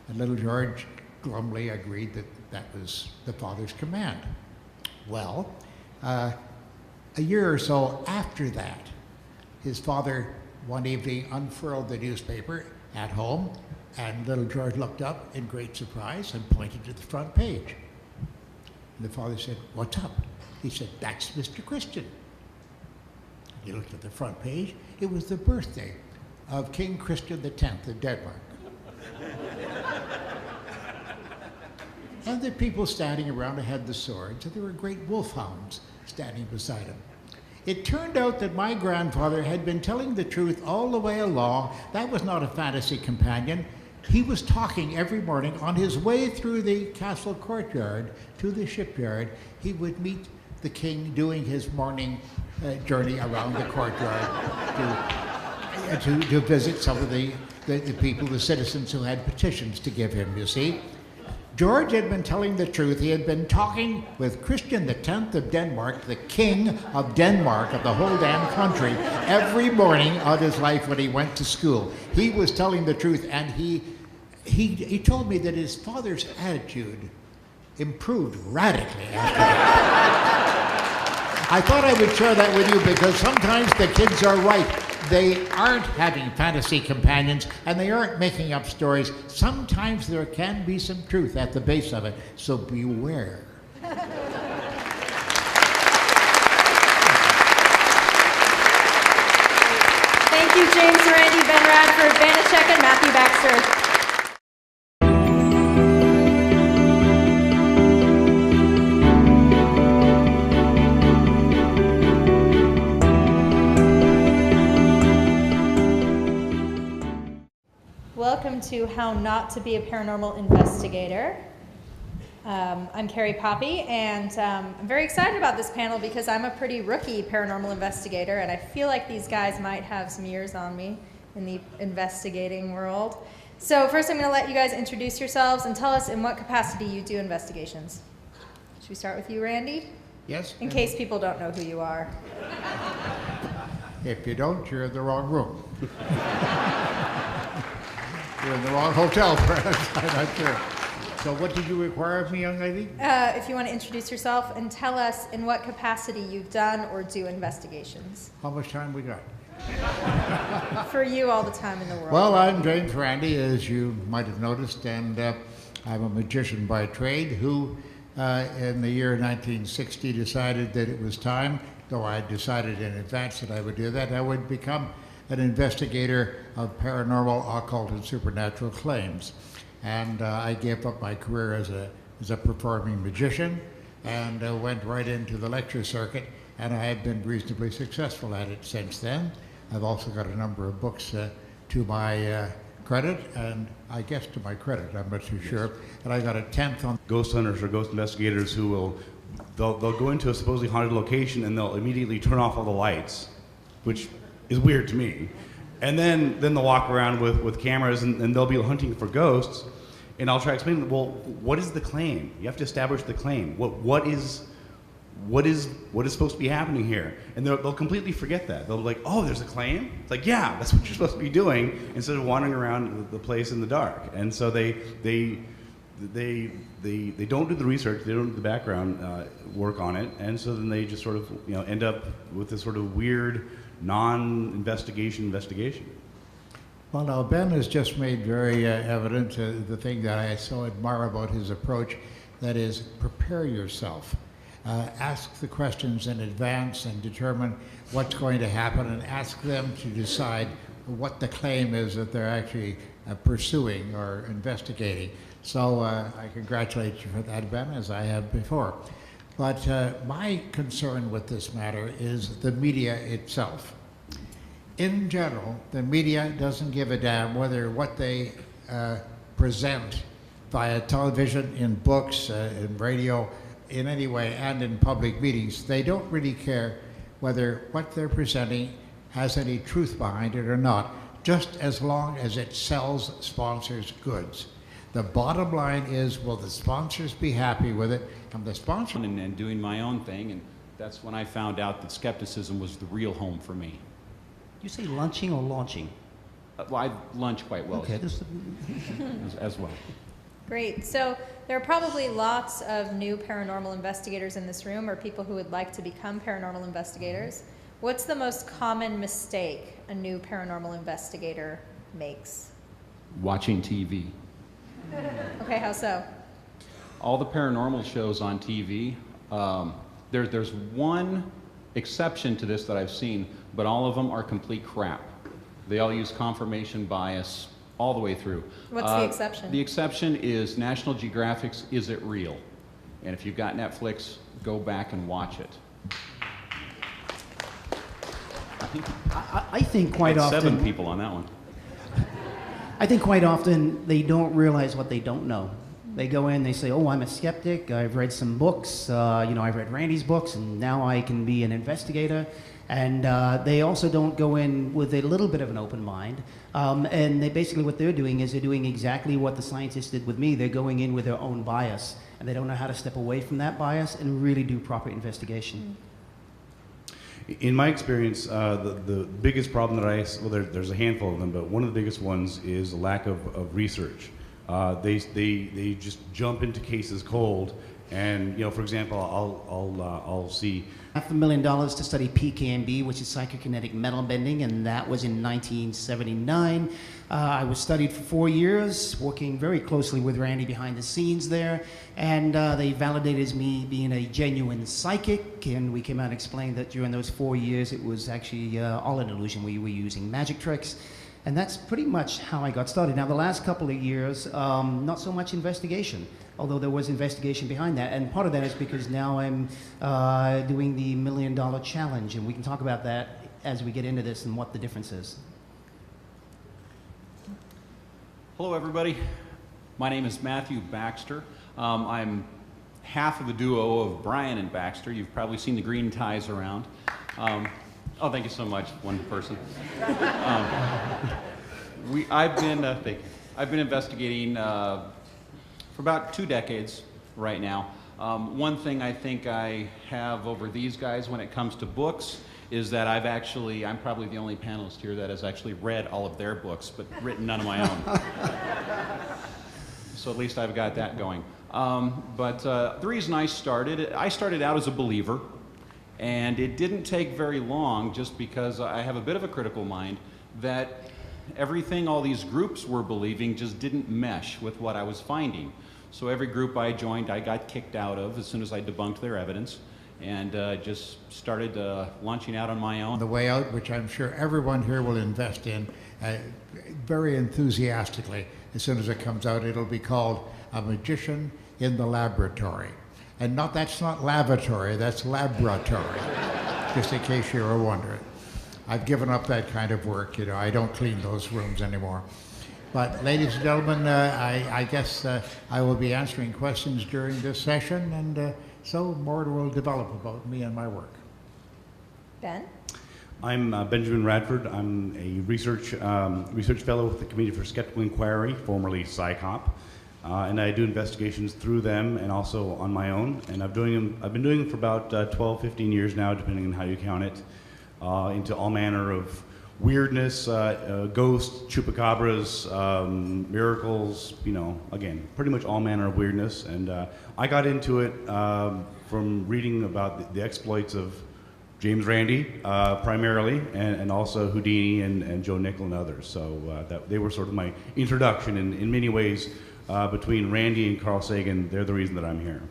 And little George glumly agreed that that was the father's command. Well, a year or so after that, his father one evening unfurled the newspaper at home, and little George looked up in great surprise and pointed to the front page. And the father said, what's up? He said, that's Mr. Christian. He looked at the front page. It was the birthday of King Christian X of Denmark. And the people standing around had the swords, and there were great wolfhounds standing beside him. It turned out that my grandfather had been telling the truth all the way along. That was not a fantasy companion. He was talking every morning on his way through the castle courtyard to the shipyard. He would meet the king doing his morning journey around the courtyard to visit some of the people, the citizens who had petitions to give him, you see. George had been telling the truth. He had been talking with Christian X of Denmark, the king of Denmark, of the whole damn country, every morning of his life when he went to school. He was telling the truth, and he told me that his father's attitude improved radically after that. I thought I would share that with you because sometimes the kids are right. They aren't having fantasy companions, and they aren't making up stories. Sometimes there can be some truth at the base of it, so beware. Thank you, James Randi, Ben Radford, Banachek, and Matthew Baxter. Welcome to How Not to Be a Paranormal Investigator. I'm Carrie Poppy, and I'm very excited about this panel because I'm a pretty rookie paranormal investigator, and I feel like these guys might have some years on me in the investigating world. So first I'm going to let you guys introduce yourselves and tell us in what capacity you do investigations. Should we start with you, Randy? Yes? In case people don't know who you are. If you don't, you're in the wrong room. You're in the wrong hotel, perhaps. I'm not sure. So what did you require of me, young lady? If you want to introduce yourself and tell us in what capacity you've done or do investigations. How much time we got? For you, all the time in the world. Well, I'm James Randi, as you might have noticed, and I'm a magician by trade who, in the year 1960, decided that it was time, though I decided in advance that I would do that, I would become an investigator of paranormal, occult, and supernatural claims. And I gave up my career as a performing magician and went right into the lecture circuit, and I have been reasonably successful at it since then. I've also got a number of books to my credit, and I guess to my credit, I'm not too sure, and I got a 10th on Ghost hunters or ghost investigators who will, they'll go into a supposedly haunted location and they'll immediately turn off all the lights, which is weird to me. And then they'll walk around with cameras and they'll be hunting for ghosts. And I'll try to explain, well, what is the claim? You have to establish the claim. What is supposed to be happening here? And they'll completely forget that. They'll be like, oh, there's a claim? It's like, yeah, that's what you're supposed to be doing instead of wandering around the place in the dark. And so they don't do the research, they don't do the background work on it, and so then they just sort of end up with this sort of weird investigation. Well, now, Ben has just made very evident the thing that I so admire about his approach, that is, prepare yourself. Ask the questions in advance and determine what's going to happen, and ask them to decide what the claim is that they're actually pursuing or investigating. So I congratulate you for that, Ben, as I have before. But my concern with this matter is the media itself. In general, the media doesn't give a damn whether what they present via television, in books, in radio, in any way, and in public meetings. They don't really care whether what they're presenting has any truth behind it or not, just as long as it sells sponsors goods. The bottom line is, will the sponsors be happy with it? And the sponsor... And doing my own thing, and that's when I found out that skepticism was the real home for me. You say lunching or launching? Well, I lunch quite well Okay, as well. Great. So there are probably lots of new paranormal investigators in this room, or people who would like to become paranormal investigators. What's the most common mistake a new paranormal investigator makes? Watching TV. Okay, how so? All the paranormal shows on TV, there's one exception to this that I've seen, but all of them are complete crap. They all use confirmation bias all the way through. What's the exception? The exception is National Geographic's Is It Real? And if you've got Netflix, go back and watch it. I think quite often... 7 people on that one. I think quite often they don't realize what they don't know. They go in, they say, oh, I'm a skeptic, I've read some books, I've read Randy's books, and now I can be an investigator. And they also don't go in with a little bit of an open mind. And they basically, what they're doing is they're doing exactly what the scientists did with me. They're going in with their own bias, and they don't know how to step away from that bias and really do proper investigation. In my experience, the biggest problem that there's a handful of them, but one of the biggest ones is a lack of research. They just jump into cases cold, and for example, I'll see $500,000 to study PKMB, which is psychokinetic metal bending, and that was in 1979. I was studied for 4 years, working very closely with Randy behind the scenes there, and they validated me being a genuine psychic, and we came out and explained that during those 4 years it was actually all an illusion. We were using magic tricks. And that's pretty much how I got started. Now, the last couple of years, not so much investigation, although there was investigation behind that. And part of that is because now I'm doing the $1 Million Challenge, and we can talk about that as we get into this and what the difference is. Hello, everybody. My name is Matthew Baxter. I'm half of the duo of Brian and Baxter. You've probably seen the green ties around. Oh, thank you so much, one person. I've been investigating for about 2 decades right now. One thing I think I have over these guys when it comes to books is that I'm probably the only panelist here that has actually read all of their books, but written none of my own. So at least I've got that going. But the reason I started out as a believer, and it didn't take very long, just because I have a bit of a critical mind, that everything all these groups were believing just didn't mesh with what I was finding. So every group I joined, I got kicked out of as soon as I debunked their evidence, and just started launching out on my own. The way out, which I'm sure everyone here will invest in very enthusiastically. As soon as it comes out, it'll be called A Magician in the Laboratory. And that's not lavatory, that's laboratory, just in case you were wondering. I've given up that kind of work, I don't clean those rooms anymore. But ladies and gentlemen, I guess I will be answering questions during this session, and so more will develop about me and my work. Ben? I'm Benjamin Radford. I'm a research fellow with the Committee for Skeptical Inquiry, formerly PsyCop. And I do investigations through them and also on my own. And I've been doing them for about 12, 15 years now, depending on how you count it, into all manner of weirdness, ghosts, chupacabras, miracles, again, pretty much all manner of weirdness. And I got into it from reading about the exploits of James Randi, primarily, and also Houdini and Joe Nickel and others. So they were sort of my introduction in many ways. Between Randi and Carl Sagan, they're the reason that I'm here.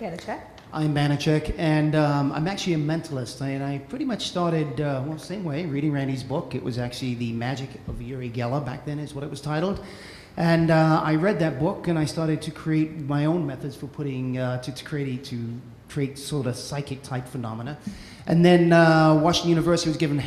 Banachek? I'm Banachek, and I'm actually a mentalist. And I pretty much started, same way, reading Randi's book. It was actually The Magic of Uri Geller, back then is what it was titled. And I read that book, and I started to create my own methods for putting, to create sort of psychic type phenomena. And then Washington University was given